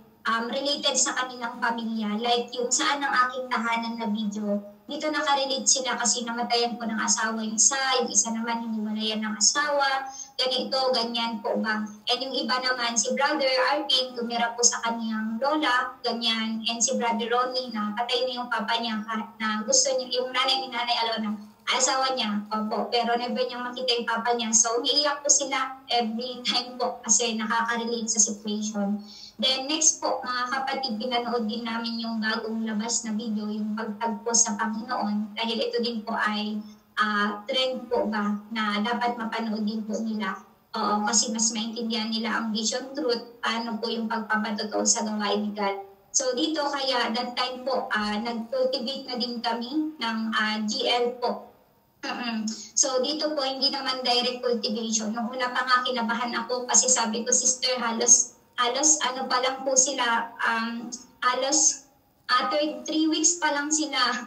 related sa kanilang pamilya, like yung saan ang aking tahanan na video. Dito nakarelate sila kasi namatayan po ng asawa yung isa naman hiniwalayan ng asawa, ganito, ganyan po ba. And yung iba naman, si Brother Arvin, tumira po sa kaniyang lola, ganyan, and si Brother Ronnie na patay na yung papa niya na gusto niya, yung nanay ni Nanay Alona, asawa niya, opo, pero never niyang makita yung papa niya. So, umiiyak po sila every time po kasi nakaka-relate sa situation. Then next po, mga kapatid, pinanood din namin yung bagong labas na video, yung pagtagpo sa Panginoon. Dahil ito din po ay trend po ba na dapat mapanood din po nila. Oo, kasi mas maintindihan nila ang vision truth, paano po yung pagpapatotoo sa gawain ni God. So dito kaya that time po, nag-cultivate na din kami ng GL po. So dito po hindi naman direct cultivation. Nung una pa nga kinabahan ako kasi sabi ko, sister, halos ano pa lang po sila, halos 3 weeks pa lang sila.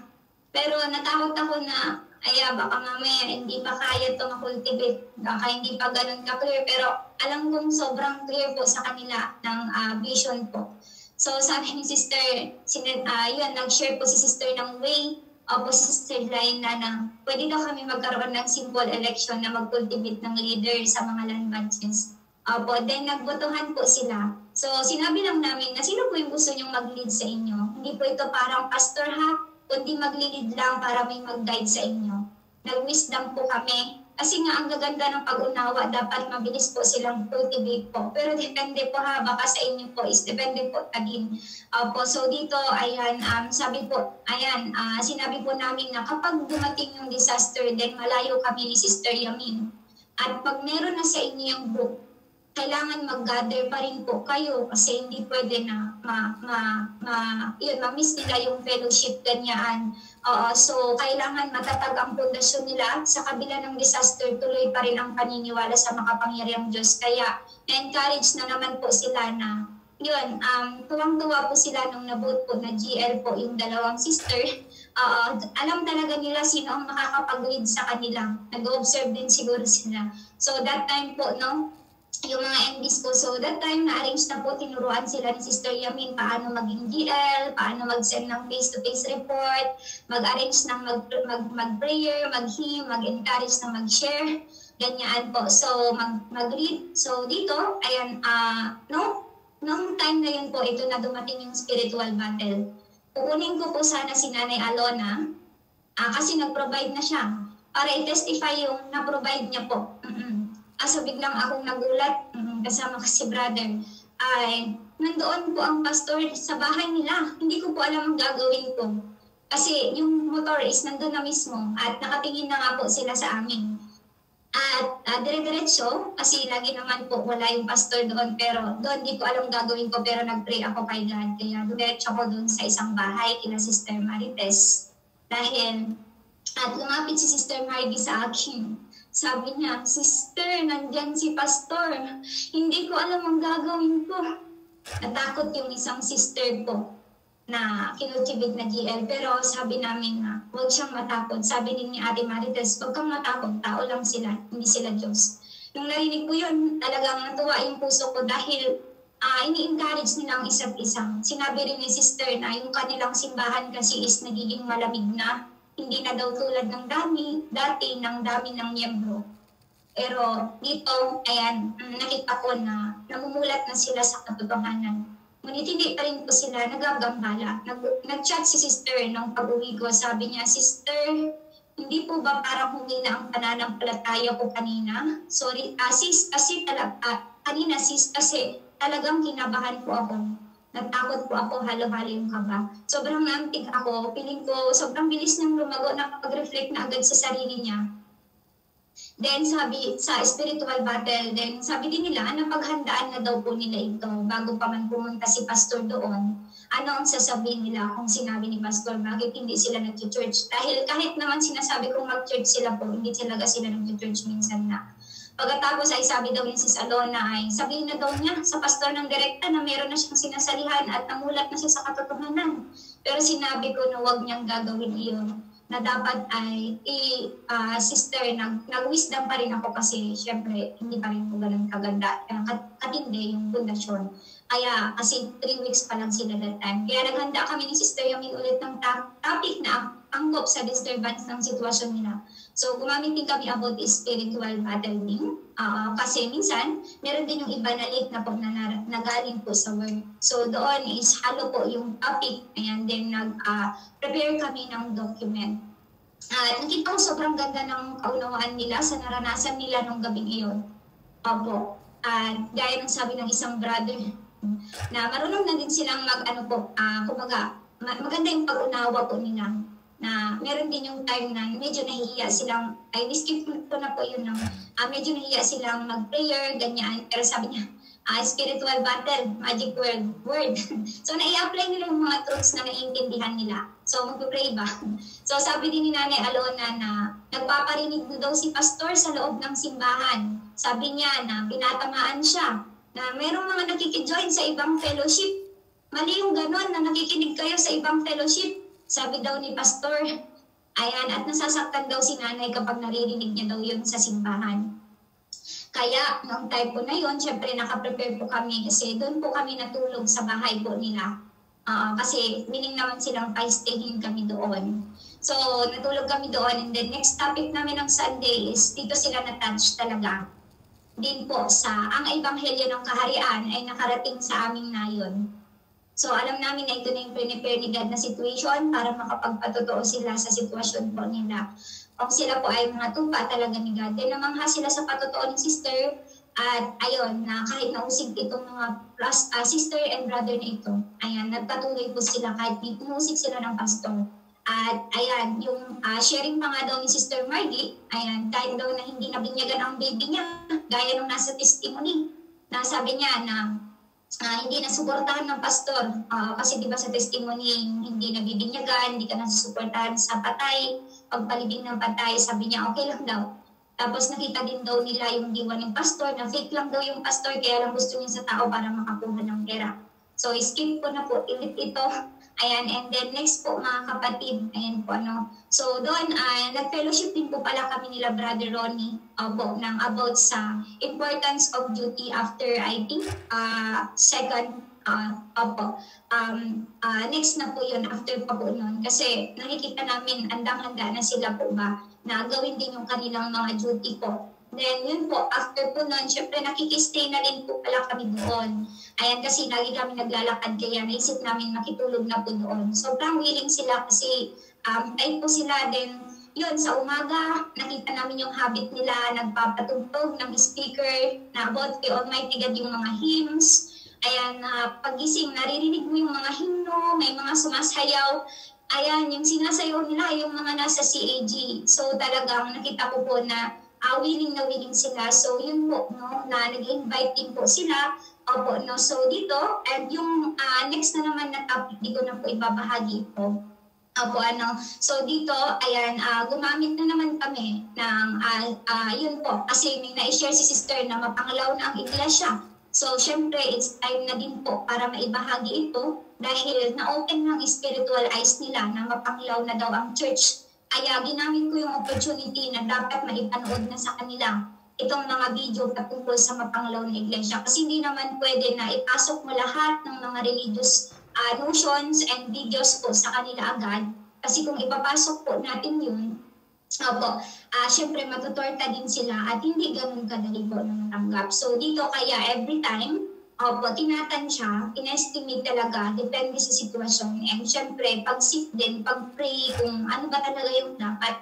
Pero natakot ako na baka mamaya hindi pa kaya ito makultivate, baka hindi pa ganun ka-clear. Pero alam kong sobrang clear po sa kanila ng vision po. So sabi ni sister, nag-share po si sister ng way, po si sister Laina na pwede daw kami magkaroon ng simple election na mag-cultivate ng leader sa mga land matches. Then nagbotohan po sila. So sinabi lang namin na sino po yung gusto nyong mag-lead sa inyo. Hindi po ito parang pastor kundi mag-lead lang para may mag-guide sa inyo. Nag-wisdom po kami. Kasi nga ang gaganda ng pag-unawa, dapat mabilis po silang cultivate po. Pero depende po baka sa inyo po is depende po din. So dito, sabi po, sinabi po namin na kapag dumating yung disaster, then malayo kami ni Sister Yamin. At pag meron na sa inyo yung book, kailangan mag-gather pa rin po kayo kasi hindi pwede na ma-miss nila yung fellowship ganyan. So, kailangan matatag ang pundasyon nila. Sa kabila ng disaster, tuloy pa rin ang paniniwala sa makapangyarihang Diyos. Kaya, na-encourage na naman po sila na, tuwang-tuwa po sila nung nabuot po na GL po yung dalawang sister. Alam talaga nila sino ang makakapag-lead sa kanila. Nag-observe din siguro sila. So, that time po, yung mga MDs ko. So that time na-arrange na po, tinuruan sila ni Sister Yamin paano maging GL, paano mag-send ng face-to-face report, mag-arrange ng mag-prayer, mag-hymn, mag-encourage na mag-share, ganyan po. So mag-read. So dito, nung time na yun po, ito na dumating yung spiritual battle. Kukunin ko po sana si Nanay Alona, kasi nag-provide na siya para i-testify yung na-provide niya po. So biglang akong nagulat, kasama ko si brother, nandoon po ang pastor sa bahay nila. Hindi ko po alam ang gagawin ko. Kasi yung motor is nandun na mismo at nakatingin na nga po sila sa amin. At dire-diretso, kasi lagi naman po wala yung pastor doon, pero doon di ko alam gagawin ko, pero nag-pray ako kay God. Kaya diretso ko doon sa isang bahay kina Sister Marites. At lumapit si Sister Margie sa akin. Sabi niya, sister, nandyan si pastor. Hindi ko alam ang gagawin ko. natakot yung isang sister ko na kinutibig na GL. Pero sabi namin na huwag siyang matakot. Sabi din ni Ate Marites, huwag kang matakot, tao lang sila, hindi sila Diyos. Nung narinig ko yun, talagang natuwa yung puso ko dahil ini-encourage nila ang isa't isa. Sinabi rin ni sister na yung kanilang simbahan kasi is nagiging malamig na. Hindi na daw tulad ng dati ng dami ng miyembro. Pero dito, ayan, nakita ko na namumulat na sila sa katotohanan. Ngunit hindi pa rin po sila nagagambala. Nag-chat si sister nung pag-uwi ko. Sabi niya, "Sister, hindi po ba parang humina ang pananampalataya ko kanina? Sorry, sis, kasi kanina sis, kasi talagang kinabahan po ako. Natakot po ako, halo-halo yung kaba. Sobrang naantig ako, piling ko, sobrang bilis niyang lumago, nakapag-reflect na agad sa sarili niya. Then sabi sa spiritual battle, then sabi din nila na paghandaan na daw po nila ito bago pa man pumunta si pastor doon. Ano ang sasabihin nila kung sinabi ni pastor bakit hindi sila nag-church? Dahil kahit naman sinasabi kong mag-church sila po, hindi talaga sila nag-church minsan na. Pagkatapos ay sabi daw ni Sis Alona ay sabihin na daw niya sa pastor ng direkta na meron na siyang sinasalihan at namulat na siya sa katotohanan. Pero sinabi ko na huwag niyang gagawin iyon. Na dapat ay sister, nag-wisdom pa rin ako kasi syempre hindi pa rin po ganun kaganda. Katindi yung pundasyon. Kaya kasi 3 weeks pa lang sila that time. Kaya naghanda kami ni Sister Yami ulit ng topic na angkop sa disturbance ng sitwasyon nila. So gumamit din kami about spiritual battling. Kasi minsan, meron din yung iba na link na po na nagaling po sa word. So doon is halo po yung topic. Ayan, then nag-prepare kami ng document. Nakita ko sobrang ganda ng kaunawaan nila sa naranasan nila nung gabing iyon. Opo. Gaya ng sabi ng isang brother, na marunong na din silang kumbaga, maganda yung pag-unawa po nila. Na meron din yung time na medyo nahihiya silang, ay niskip ko na po yun, medyo nahihiya silang mag-prayer, ganyan. Pero sabi niya, spiritual battle, magic word. So nai-apply nila yung mga truths na naiintindihan nila. So mag-pray ba? So sabi din ni Nanay Alona na nagpaparinig daw si pastor sa loob ng simbahan. Sabi niya na pinatamaan siya, na merong mga nakikijoin sa ibang fellowship. Mali yung ganon na nakikinig kayo sa ibang fellowship. Sabi daw ni pastor, ayan, at nasasaktan daw si nanay kapag naririnig niya daw yun sa simbahan. Kaya, noong time po na yun, syempre nakaprepare po kami kasi doon po kami natulog sa bahay po nila. Kasi willing naman silang pa-stayhin kami doon. So, natulog kami doon and then next topic namin ng Sunday is dito sila na-touch talaga. Din po sa ang ebanghelyo ng kaharian ay nakarating sa aming nayon. So alam namin na ito na yung prepare ni God na situation para makapagpatotoo sila sa sitwasyon po nila. Kung sila po ay mga tupa talaga ni God, then namangha sila sa patotoo ni sister at ayun, na kahit nausig itong mga sister and brother na ito, ayan, nagpatuloy po sila kahit pinusig sila ng pastor. At ayan, yung sharing pa nga daw ni Sister Margie, ayan, kahit daw na hindi nabinyagan ang baby niya, gaya nung nasa testimony, na sabi niya na hindi nasuportahan ng pastor. Kasi di ba sa testimony, hindi nabibinyagan, hindi ka nasusuportahan sa patay, pagpalibing ng patay, sabi niya okay lang daw. Tapos nakita din daw nila yung diwa ng pastor, na fake lang daw yung pastor, kaya lang gusto niya sa tao para makakuha ng pera. So skip ko na po ito. Ayan, and then next po mga kapatid, ayan po So doon, nag-fellowship din po pala kami nila Brother Ronnie ng about sa importance of duty after, I think, second, next na po yun, after pa po nun. Kasi nakikita namin, andang-handa na sila po ba, na gawin din yung kanilang mga duty po. Then yun po, after po nun, syempre nakikistay na rin po pala kami doon. Ayan, kasi lagi kami naglalakad, kaya naisip namin makitulog na po doon. Sobrang willing sila kasi ay po sila din. Yun, sa umaga, nakita namin yung habit nila, nagpapatugtog ng speaker na about kay Almighty God yung mga hymns. Ayan, pagising, naririnig mo yung mga hymno, may mga sumasayaw. Ayan, yung sinasayaw nila, yung mga nasa CAG. So talagang nakita ko po na willing na willing sila. So yun po, na nag-invite din po sila. So dito, and yung next na naman na topic, di ko na po ibabahagi po. So dito, ayan, gumamit na naman kami ng, yun po, kasi may na-share si sister na mapangalaw na ang iglesia. So, syempre, it's time na din po para maibahagi ito dahil na-open ng spiritual eyes nila na mapanglaw na daw ang church. Kaya ginamit ko yung opportunity na dapat maipanood na sa kanila itong mga video patungkol sa mapanglaw na iglesia. Kasi hindi naman pwede na ipasok mo lahat ng mga religious notions and videos po sa kanila agad. Kasi kung ipapasok po natin yun, syempre matutorta din sila at hindi ganun kadali po na matanggap. So dito kaya every time, tinatansya, inestimate talaga, depende sa sitwasyon. And syempre, pag-seek din, pag-pray kung ano ba talaga yung dapat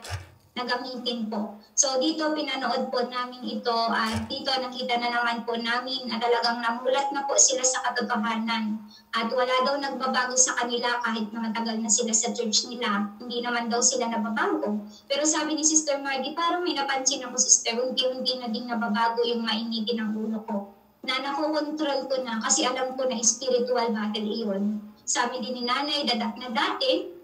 na gamitin po. So dito pinanood po namin ito at dito nakita na naman po namin na talagang namulat na po sila sa katotohanan. At wala daw nagbabago sa kanila kahit na matagal na sila sa church nila. Hindi naman daw sila nababago. Pero sabi ni Sister Margie, parang may napansin ako, Sister, unti-unti na din nababago yung mainitin ng ulo ko. Na nakokontrol ko na kasi alam ko na spiritual battle iyon. Sabi din ni Nanay na dati,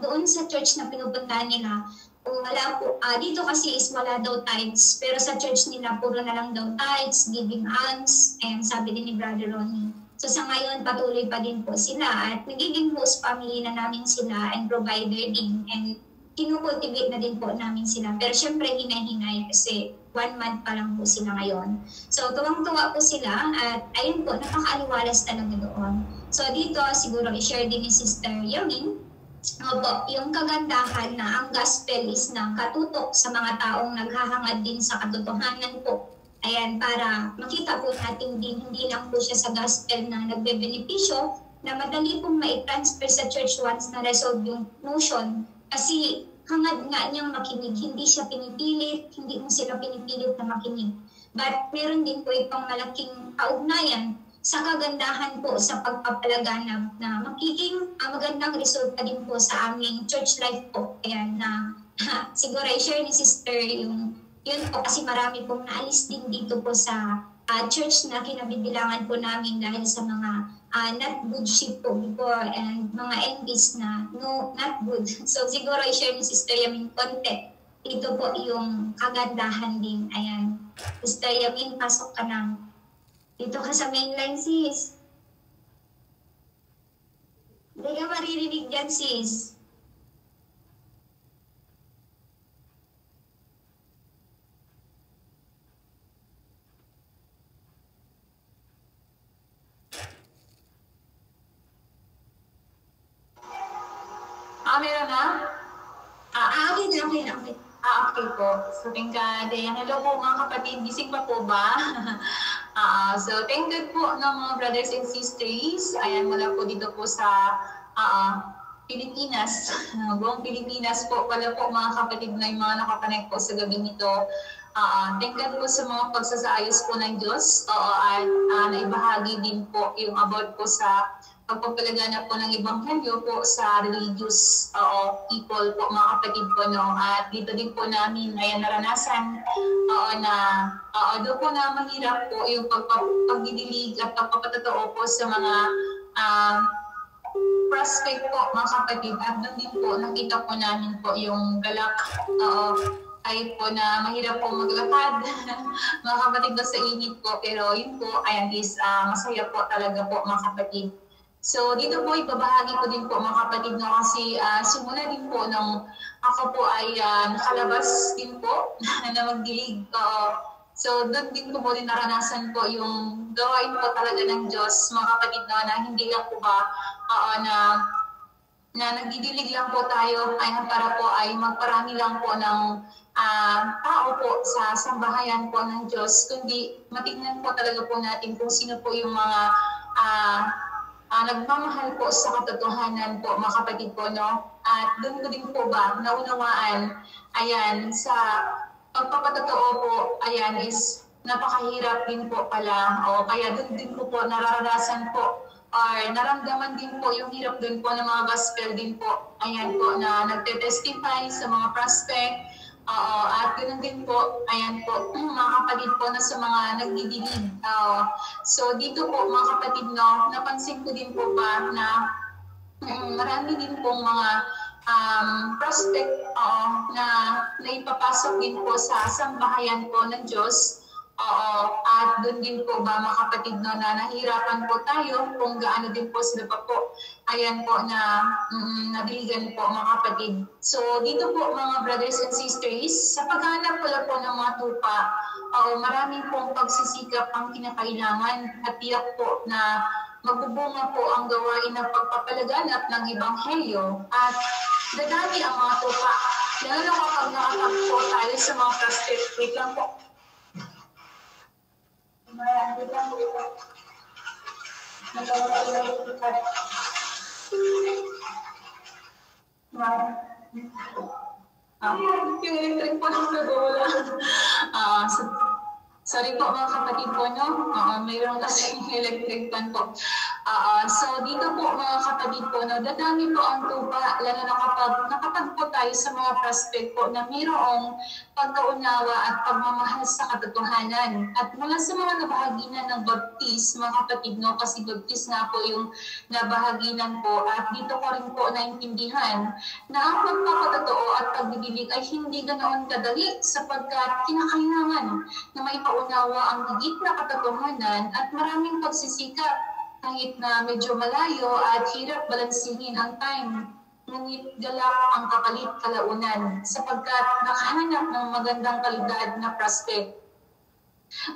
doon sa church na pinupuntahan nila, wala po, dito kasi is wala daw tithes, pero sa church nila puro na lang daw tithes, giving alms, and sabi din ni Brother Ronnie. So sa ngayon, patuloy pa din po sila at nagiging host family na namin sila and provider din and kinukultivate na din po namin sila. Pero syempre hinay-hinay kasi 1 month pa lang po sila ngayon. So tuwang-tuwa po sila at ayun po, napakaaliwalas talaga doon. So dito siguro i-share din ni Sister Yamin yung kagandahan na ang gospel is na katutok sa mga taong naghahangad din sa katotohanan po. Ayan, para makita po natin din, hindi lang po siya sa gospel na nagbe-benepisyo, na madali pong ma-transfer sa church once na resolve yung notion. Kasi hangad nga niyang makinig, hindi siya pinipilit, hindi mo sila pinipilit na makinig. But meron din po itong malaking kaugnayan sa kagandahan po sa pagpapalaganap na magiging magandang resulta din po sa aming church life po. Ayan na siguro i-share ni Sister yun po kasi marami pong naalis din dito po sa church na kinabibilangan po namin dahil sa mga not good ship po before and mga envies na no, not good. So siguro i-share ni Sister Yamin konti. Ito po yung kagandahan din. Ayan. Sister Yamin, pasok ka na. Dito ka sa mainline, sis. Hindi ka maririnig dyan, sis. Meron na? Okay. Okay po. So, thank God. Hello po mga kapatid. Gising pa po ba? So, thank God po ng mga brothers and sisters. Ayan, mula po dito po sa Pilipinas. Buong Pilipinas po. Wala po mga kapatid na yung mga nakakonect po sa gabi nito. Thank God po sa mga pagsasaayos po ng Diyos. At naibahagi din po yung about po sa pagpapalaganap po ng Ebanghelyo po sa religious people po, mga kapatid po, no? At dito din po namin ayan naranasan doon po na mahirap po yung pagdidilig at pagpapatotoo po sa mga prospect po, mga kapatid. At doon din po nakita po namin po yung galak ay po na mahirap po maglakad mga kapatid sa init po, pero yun po ayan is masaya po talaga po, mga kapatid. So dito po ibabahagi ko din po, mga kapatid, no, kasi simula din po nung ako po ay nakalabas din po na magdilig. So doon din po din naranasan po yung gawain po talaga ng Diyos, mga kapatid, no, na hindi lang po ba na nagdidilig lang po tayo ay para po ay magparami lang po ng tao po sa sambahayan po ng Diyos, kundi matignan po talaga po natin kung sino po yung mga nagmamahal po sa katotohanan po, mga kapatid po, no? At doon ko din po ba naunawaan, ayan, sa pagpapatotoo po, ayan, is napakahirap din po pala. Kaya doon din po nararanasan po or naramdaman din po yung hirap doon po ng mga gospel din po, ayan po, na nagte-testify sa mga prospect. At ganoon din po, ayan po, mga kapatid po na sa mga nagdidilig. So dito po, mga kapatid, no, napansin ko din po ba na marami din pong mga prospect na naipapasok din po sa sambahayan po ng Diyos. Oo, at doon din po ba mga kapatid no, na nahirapan po tayo kung gaano din po sila pa po, ayan po na nadiligan po mga kapatid. So dito po mga brothers and sisters, sa paghanap pala po ng mga tupa, maraming pong pagsisikap ang kinakailangan at tiyak po na magbubunga po ang gawain ng pagpapalaganap ng Ebanghelyo at dadami ang mga tupa. Lalo na kapag nakatagpo tayo sa mga trusted, wait lang po. Yung electric po nagwawala. Sorry po mga kapatid po, no? Mayroon kasi electric fan po. So dito po mga kapatid po, no, dadami po ang tupa, lalo na kapag nakatagpo tayo sa mga prospect po na mayroong pagkaunawa at pagmamahal sa katotohanan. At mula sa mga nabahaginan ng baptis, mga kapatid, no, kasi baptis nga po yung nabahaginan po, at dito ko rin po naintindihan na ang pagpapatotoo at pagbibilig ay hindi ganoon kadali sapagkat kinakailangan na maipaunawa ang higit na katotohanan at maraming pagsisikap kahit na medyo malayo at hirap balansihin ang time. Ngunit galak ang kapalit kalaunan sapagkat nakahanap ng magandang kalidad na prospect.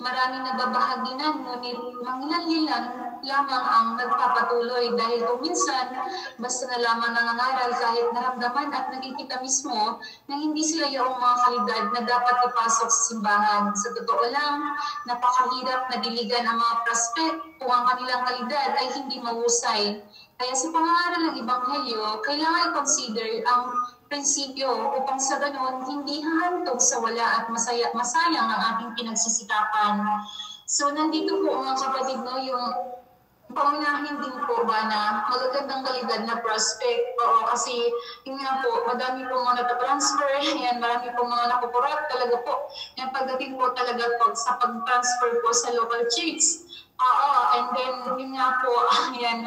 Maraming nababahaginan, ngunit mangilan-ilan lamang ang nagpapatuloy dahil kung minsan basta na lamang nangangaral kahit naramdaman at nakikita mismo na hindi sila yung mga kalidad na dapat ipasok sa simbahan. Sa totoo lang, napakahirap na diligan ang mga prospect kung ang kanilang kalidad ay hindi mahusay. Kaya sa pangangaral ng Ebanghelyo, kailangan i-consider ang prinsipyo upang sa ganoon hindi hahantog sa wala at masayang ang ating pinagsisikapan. So nandito po mga kapatid, no, yung pangunahin din po ba na magagandang kalidad na prospect. Oo, kasi yun nga po, madami po mga natatransfer, yan, marami po mga nakukurap talaga po. Yan, pagdating po talaga po sa pag-transfer po sa local church. And then yun nga po, yan,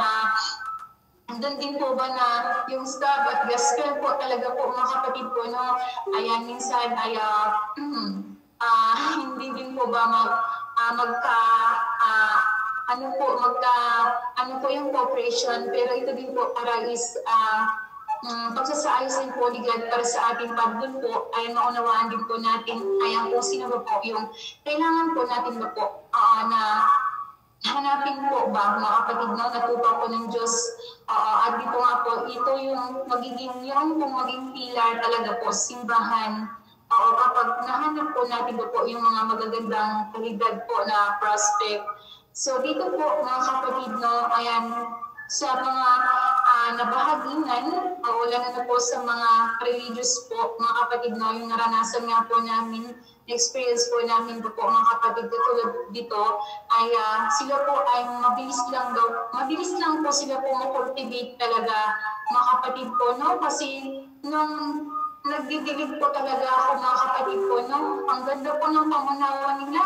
doon din po ba na yung staff at gospel po talaga po mga kapatid po, no, ayan, minsan ay hindi din po ba ano po yung cooperation, pero ito din po para is pagsasaayos din po ni God para sa ating pagdun po ay maunawaan din po natin ayan kung sino ba po yung kailangan po natin ba po na hanapin po ba mga kapatid, no, natupa po ng Diyos. At dito nga po, ito yung kung maging pilar talaga po, simbahan. Kapag nahanap po natin po yung mga magagandang kalidad po na prospect. So dito po mga kapatid, no, ayan, sa mga nabahaginan, lalo na po sa mga religious po, mga kapatid, no, yung naranasan nga po namin, experience po namin po mga kapatid tulad dito, ay sila po ay mabilis lang po sila po ma-cultivate talaga, mga kapatid po, no, kasi nung nagdidilig po talaga ako mga kapatid po, no, ang ganda po ng pangunawa nila.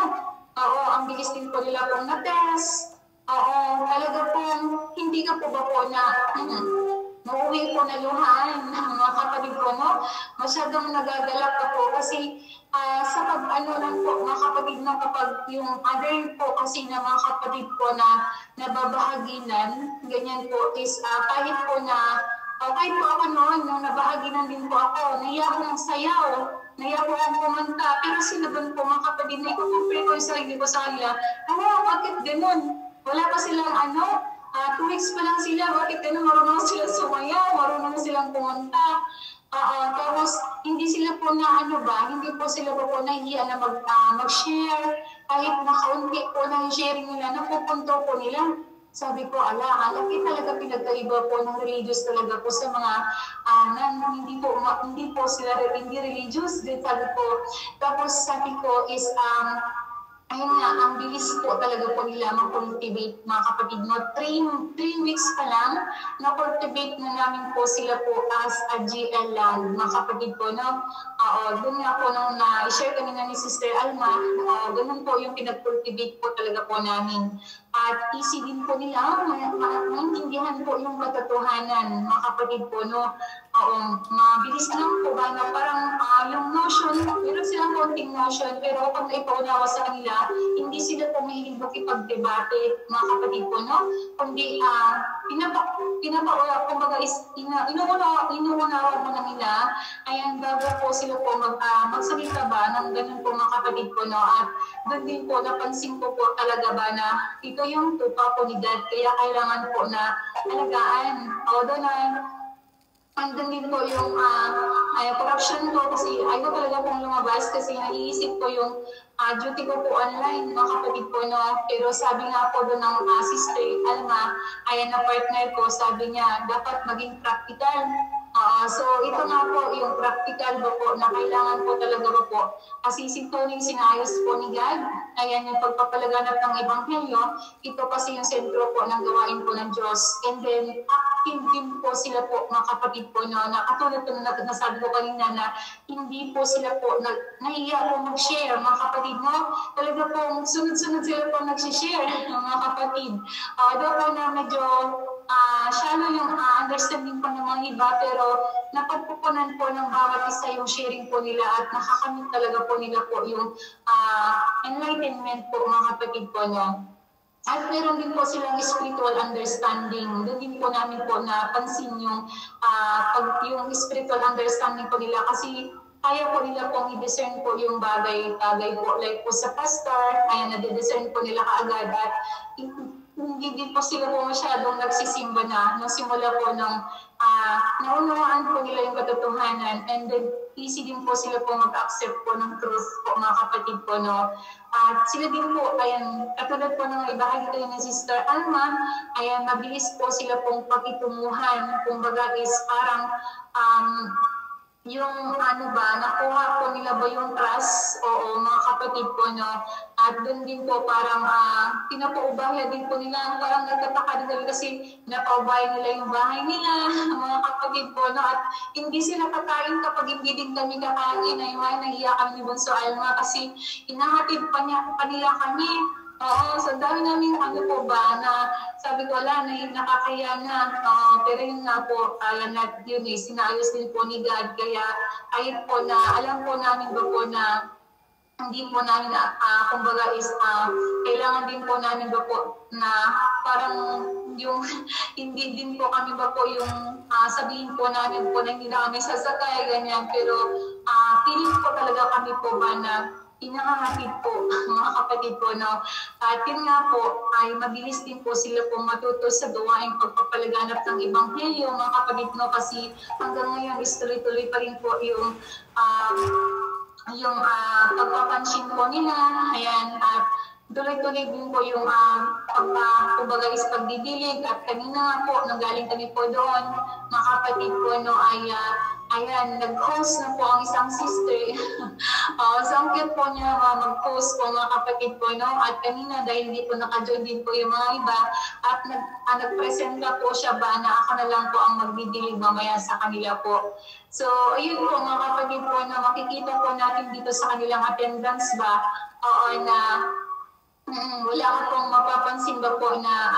Ang bilis din po nila pong na-test. Talaga pong hindi ka po ba po na mauwi po na luhaan mga kapatid ko, no? Masyadong nagagalak ka po kasi sa pag-ano lang po mga kapatid, no, kapag yung other po kasi na mga kapatid po na nababahaginan, ganyan po is kahit po ako noon, nung nabahaginan din po ako, naiya akong sayaw, naiya ko akong kumanta, pero sila doon po mga kapatid na ikukumpre ko yung sarili ko sa kanila, bakit ganun? Wala pa silang 2 weeks pa lang sila, bakit ganun? Marunong silang sumayaw, marunong silang kumanta. Tapos hindi sila po na hindi po sila po nahihiya na mag-share, kahit nakaunti po na yung sharing nila, napupunto po nila. Sabi ko, laki talaga pinagkaiba po ng religious talaga po sa mga hindi po sila hindi religious. Sabi ko, tapos sabi ko is ayun nga, ang bilis po talaga po nila mag-cultivate mga kapatid, no? 3 weeks pa lang, na-cultivate na namin po sila po as a GL land, mga kapatid po, no? Doon nga po nung na-share kanina ni Sister Alma, ganun po yung pinag-cultivate po talaga po namin. At easy din po nila, maintindihan po yung katotohanan, mga kapatid po, no? Oo, mabilis lang po ba na parang yung notion, meron silang konting notion, pero pag naipaunawa sa kanila, hindi sila po mahilig makipag-debate, mga kapatid ko, no? Kundi kumbaga inuunawa mo na nila, ayan, bago po sila po magsalita ba ng ganun po mga kapatid ko, no? At doon din po, napansin ko po talaga ba na ito yung tupa po ni God, kaya kailangan po na alagaan. Although na andun din po yung corruption ko kasi ayaw talaga pong lumabas kasi naiisip ko yung duty ko po online, mga kapatid ko, no? Pero sabi nga po doon ng sister Alma, ayan na partner ko, sabi niya, dapat maging practical. So ito nga po yung practical ba po na kailangan po talaga ba po asisintunin sinayos po ni God. Ayan yung pagpapalaganap ng Ebanghelyo, ito kasi yung sentro po ng gawain po ng Diyos. And then active din po sila po mga kapatid po, no, na katulad po na nasabi ko kanina na hindi po sila po nahiya po mag-share, mga kapatid mo. Talaga po sunod-sunod sila po nag-share mga kapatid. Doon po na medyo shallow yung understanding po ng mga iba, pero napagpupunan po ng bawat isa yung sharing po nila at nakakamit talaga po nila po yung enlightenment po mga kapatid po, no. At meron din po silang spiritual understanding. Doon din po namin po napansin yung spiritual understanding po nila kasi kaya po nila pong i-discern po yung bagay po. Like po sa pastor, kaya na-discern po nila kaagad at hindi din po sila po masyadong nagsisimba na nung simula po ng naunawaan po nila yung katotohanan, and then easy din po sila po mag-accept po ng truth po mga kapatid po, no. At sila din po, ayan, katulad po ng ibahagi kayo ni Sister Alma, ayan, mabilis po sila pong pakitunguhan, kumbaga is parang yung nakuha po nila ba yung trust? Oo, mga kapatid po, no. At doon din po parang pinapaubaya din po nila, parang nagtataka din kasi pinapaubaya nila yung bahay nila, mga kapatid po, no. At hindi sila kakain kapag hindi din kami kakain, ay nahiya kami ni Bunso Alma kasi inahatid pa nila kami. Oo, so dami namin po ba na sabi ko wala, nakakaya na. Pero yun nga po, kaya na yun sinayos din po ni God. Kaya kahit po na alam po namin ba po na hindi po namin kumbaga is kailangan din po namin ba po na parang yung hindi din po kami ba po yung sabihin po namin po na hindi na kami sasakay, ganyan. Pero feeling po talaga kami po ba na inahahatid po, mga kapatid po, no. At yun nga po, ay mabilis din po sila po matuto sa gawaing pagpapalaganap ng Ebanghelyo, mga kapatid, no, kasi hanggang ngayon is tuloy-tuloy pa rin po yung pagpapansin po nila, ayan, at tuloy-tuloy din po yung kumbaga is pagdidilig. At kanina nga po, nanggaling kami po doon, mga kapatid po, no, ay ayan, nag-host na po ang isang sister. So ang cute po niya mag-host po, mga kapatid po, no. At kanina dahil hindi po naka-join din po yung mga iba, at nag-present na po siya ba na ako na lang po ang magdidilig mamaya sa kanila po. So ayun po, mga kapatid po, na makikita po natin dito sa kanilang attendance ba, na wala ko pong mapapansin ba po na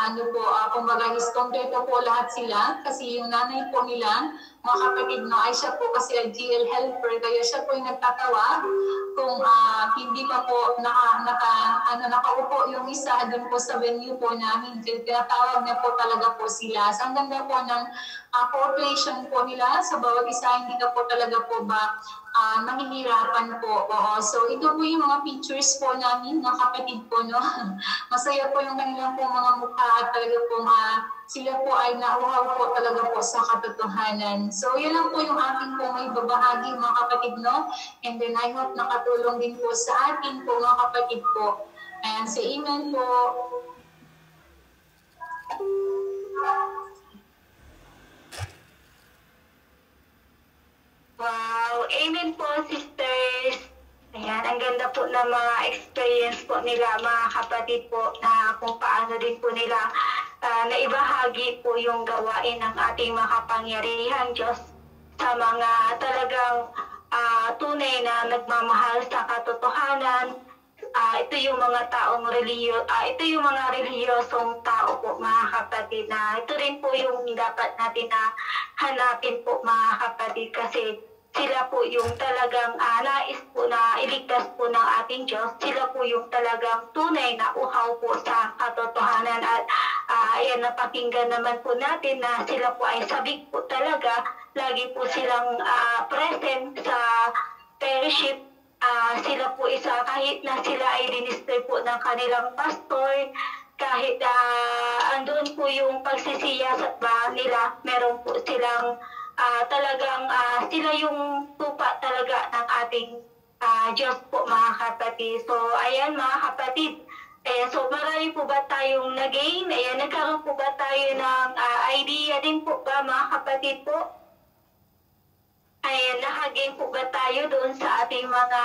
kumbaga is kompleto po lahat sila kasi yung nanay po nila, mga kapatid, no, ay siya po kasi GL helper, kaya siya po yung nagtatawa kung hindi pa po nakaupo yung isa dun po sa venue po namin. Tinatawag niya po talaga po sila. So ang ganda po ng cooperation po nila sa bawat isa, hindi ka po talaga po ba mahihirapan po. Oo. So ito po yung mga pictures po namin, mga kapatid po, no. Masaya po yung kanilang po mga mukha at talaga po sila po ay nauhaw po talaga po sa katotohanan. So yun lang po yung aking po may babahagi, mga kapatid, no. And then I hope nakatulong din po sa atin po, mga kapatid po. Ayan, say amen po. Wow, amen po, sisters. Ayan, ang ganda po ng mga experience po nila, mga kapatid po, na kung paano din po nila naibahagi po yung gawain ng ating makapangyarihan Diyos sa mga talagang tunay na nagmamahal sa katotohanan, ito yung mga ito yung mga reliyosong tao po mga kapatid, na ito rin po yung dapat natin na hanapin po mga kapatid, kasi sila po yung talagang nais po na iligtas po ng ating Diyos. Sila po yung talagang tunay na uhaw po sa katotohanan. At ayan, napakinggan naman po natin na sila po ay sabik po talaga. Lagi po silang present sa fellowship. Sila po kahit na sila ay dinisplay po ng kanilang pastor, kahit andun po yung pagsisiyasat ba nila, meron po silang talagang sila yung tupa talaga ng ating Diyos po mga kapatid. So ayan mga kapatid, ayan, so marami po ba tayong nag-gain? Ayan, nagkaroon po ba tayo ng idea din po ba mga kapatid po? Ayan, nakagain po ba tayo doon sa ating mga,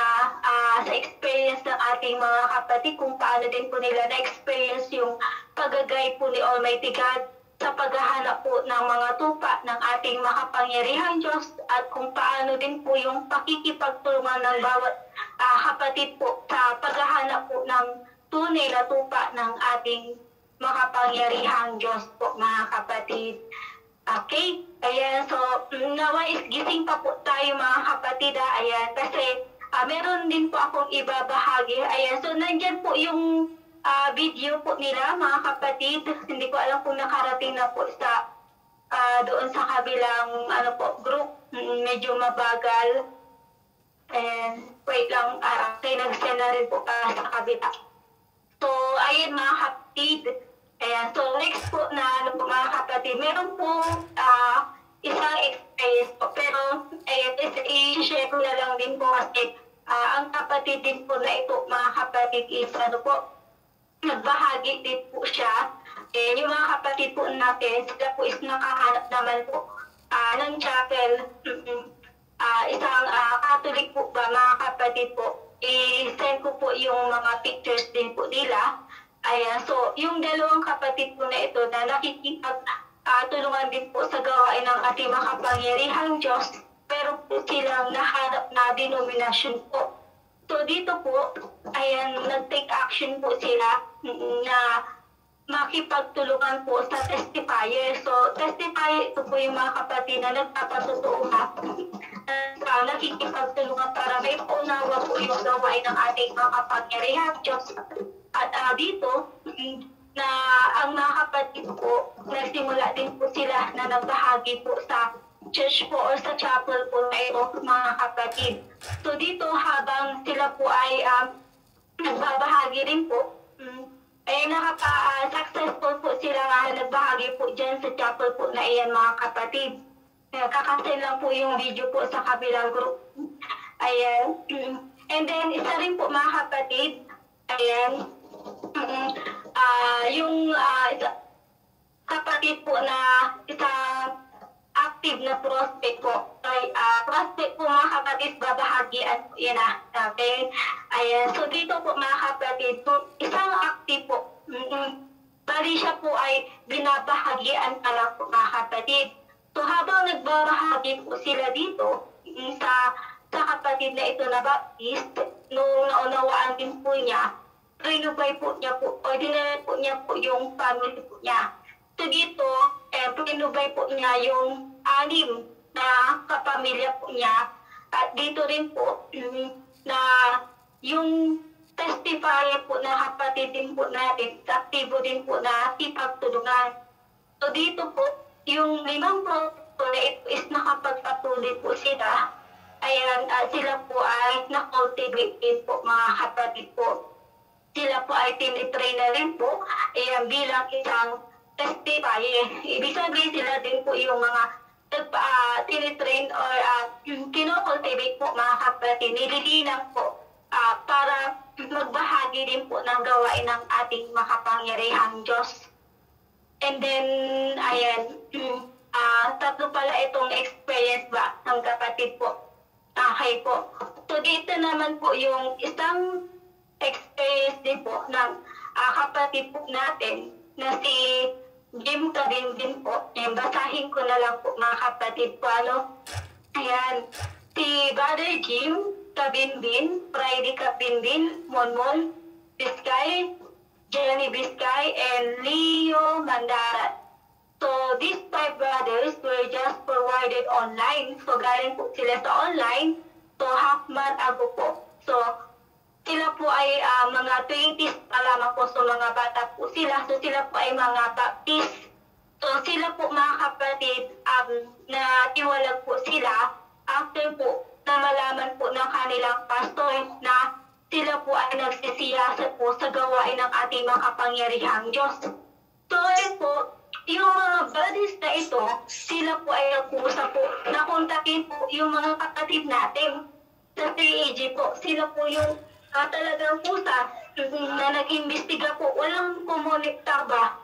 sa experience ng ating mga kapatid, kung paano din po nila na-experience yung paggagay po ni Almighty God sa paghahanap po ng mga tupa ng ating makapangyarihang Diyos, at kung paano din po yung pakikipagtulungan ng bawat kapatid po sa paghahanap po ng tunay na tupa ng ating makapangyarihang Diyos po mga kapatid. Okay, ayan, so nawa is gising pa po tayo mga kapatid, ayan, kasi meron din po akong ibabahagi. Ayan, so nandyan po yung video po nila mga kapatid. Hindi ko alam kung nakarating na po sa doon sa kabilang group. Medyo mabagal. And wait lang, kaya nag-send na rin po sa kabila. So ayan mga kapatid. Ayan, so next po na mga kapatid, meron po isang experience po, pero ayan, i-share ko na lang din po kasi ang kapatid din po na ito mga kapatid is nagbahagi din po siya. Yung mga kapatid po natin, sila po is nakahanap naman po ng chapel. Isang Catholic po ba mga kapatid po, i-send ko po yung mga pictures din po nila. Ayan, so yung dalawang kapatid po na ito na nakikipagtulungan din po sa gawain ng ating makapangyarihang Diyos, pero po silang nahanap na denominasyon po. So dito po, ayan, nag-take action po sila na makipagtulungan po sa testifier. So testifier, ito po yung mga kapatid na nagpapatotoo na nakikipagtulungan para may paunawa po yung gawain ng ating makapangyarihang Diyos. At dito, na ang mga kapatid po, nagsimula din po sila na nagbahagi po sa church po o sa chapel po na ito, mga kapatid. So dito, habang sila po ay nagbabahagi rin po, ay successful po sila nagbahagi po dyan sa chapel po na iyan, mga kapatid. Kakasin lang po yung video po sa kabilang group. Ayan. And then, isa rin po mga kapatid, ayan, yung kapatid po na isang active na prospect po. Prospect po mga kapatid, babahagian po yan okay? Ayan, so dito po mga kapatid, isang active po, bali siya po ay binabahagian pala po mga kapatid. So habang nagbabahagi po sila dito sa kapatid na ito na Baptist, nung naunawaan din po niya, rinubay po niya po, ordinary po niya po yung family po niya. So dito, rinubay po niya yung 6 na kapamilya po niya. At dito rin po, na yung testifier po na kapatid din po natin, aktibo din po na ipagtulungan. So dito po, yung 5 po na ito is nakapagpatuloy po sila. Ayan, sila po ay na-cultivate din po mga kapatid po. Sila po ay tinitrain na rin po bilang isang testifier. Ibig sabihin sila din po yung mga tinitrain or kinocultivate po mga kapatid, nililinang po para magbahagi din po ng gawain ng ating makapangyarihang Diyos. And then, ayan, 3 pala itong experience ba ng kapatid po. Okay po. So dito naman po yung isang experience din po ng kapatid po natin na si Jim Karin din po. Basahin ko na lang po mga kapatid po. Ayan, si Brother Jim, Kabinbin, Friday Kabinbin, Monmon Biskay, Jeremy Biskay, and Leo Mandarat. So these 5 brothers were just provided online. So galing po sila sa online. So half month ago po. So sila po ay mga 20s pa lamang po. So mga bata po sila. So sila po ay mga baptist. So sila po mga kapatid na tiwalag po sila after po na malaman po ng kanilang pastor na sila po ay nagsisiyasat po sa gawain ng ating mga kapangyarihang Diyos. So po, yung mga brothers na ito, sila po ay nagkusa po, nakontakin po yung mga kapatid natin sa CAG po. Sila po yung talagang pusa na nag-imbestiga po, walang kumonekta ba.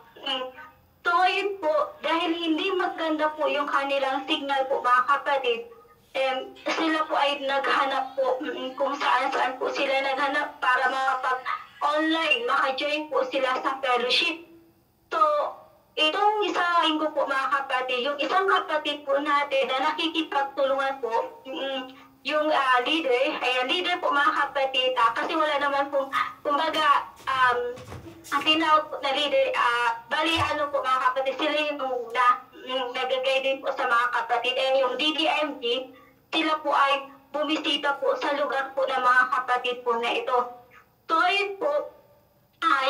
So yun po, dahil hindi maganda po yung kanilang signal po mga kapatid, sila po ay naghanap po kung saan po sila naghanap para makapag-online, maka-join po sila sa fellowship. So, itong isang ko po mga kapatid, yung isang kapatid po natin na nakikipagtulungan po, yung leader, leader po mga kapatid, kasi wala naman po, kumbaga, ang tinawag po na leader, bali ano po mga kapatid, sila yung nagagay din po sa mga kapatid, and yung DDMG, sila po ay bumisita po sa lugar po ng mga kapatid po na ito. So yun po,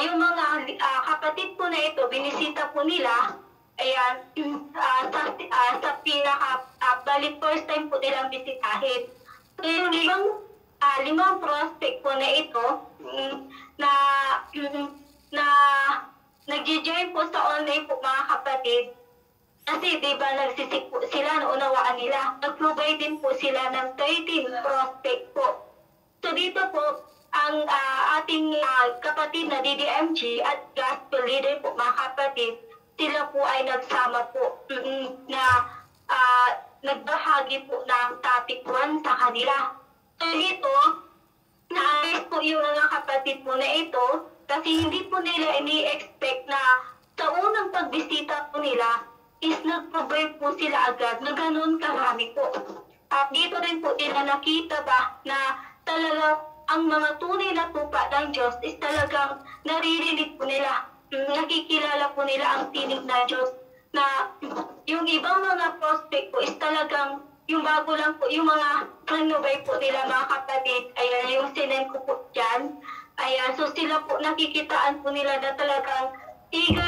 yung mga kapatid po na ito, binisita po nila, ayan, sa bali first time po nilang bisitahin. So yung limang prospect po na ito, na nag-join po sa online po mga kapatid, kasi diba nagsisik po sila, naunawaan nila. Nag-provide din po sila ng 13 prospect po. So dito po, ang ating kapatid na DDMG at gospel leader po mga kapatid, sila po ay nagsama po na nagbahagi po ng topic 1 sa kanila. So dito, na-alis po yung mga kapatid po na ito kasi hindi po nila ini-expect na sa unang pagbisita po nila, is nag-provide po sila agad na ganun karami po. At dito rin po nila nakita ba na talaga ang mga tunay na tupa ng Diyos is talagang naririnig po nila. Nakikilala po nila ang tinig na Diyos na yung ibang mga prospect po is talagang yung bago lang po, yung mga kanubay po nila mga kapatid, ayan yung sinend ko po dyan. Ayan, so sila po nakikitaan po nila na talagang eager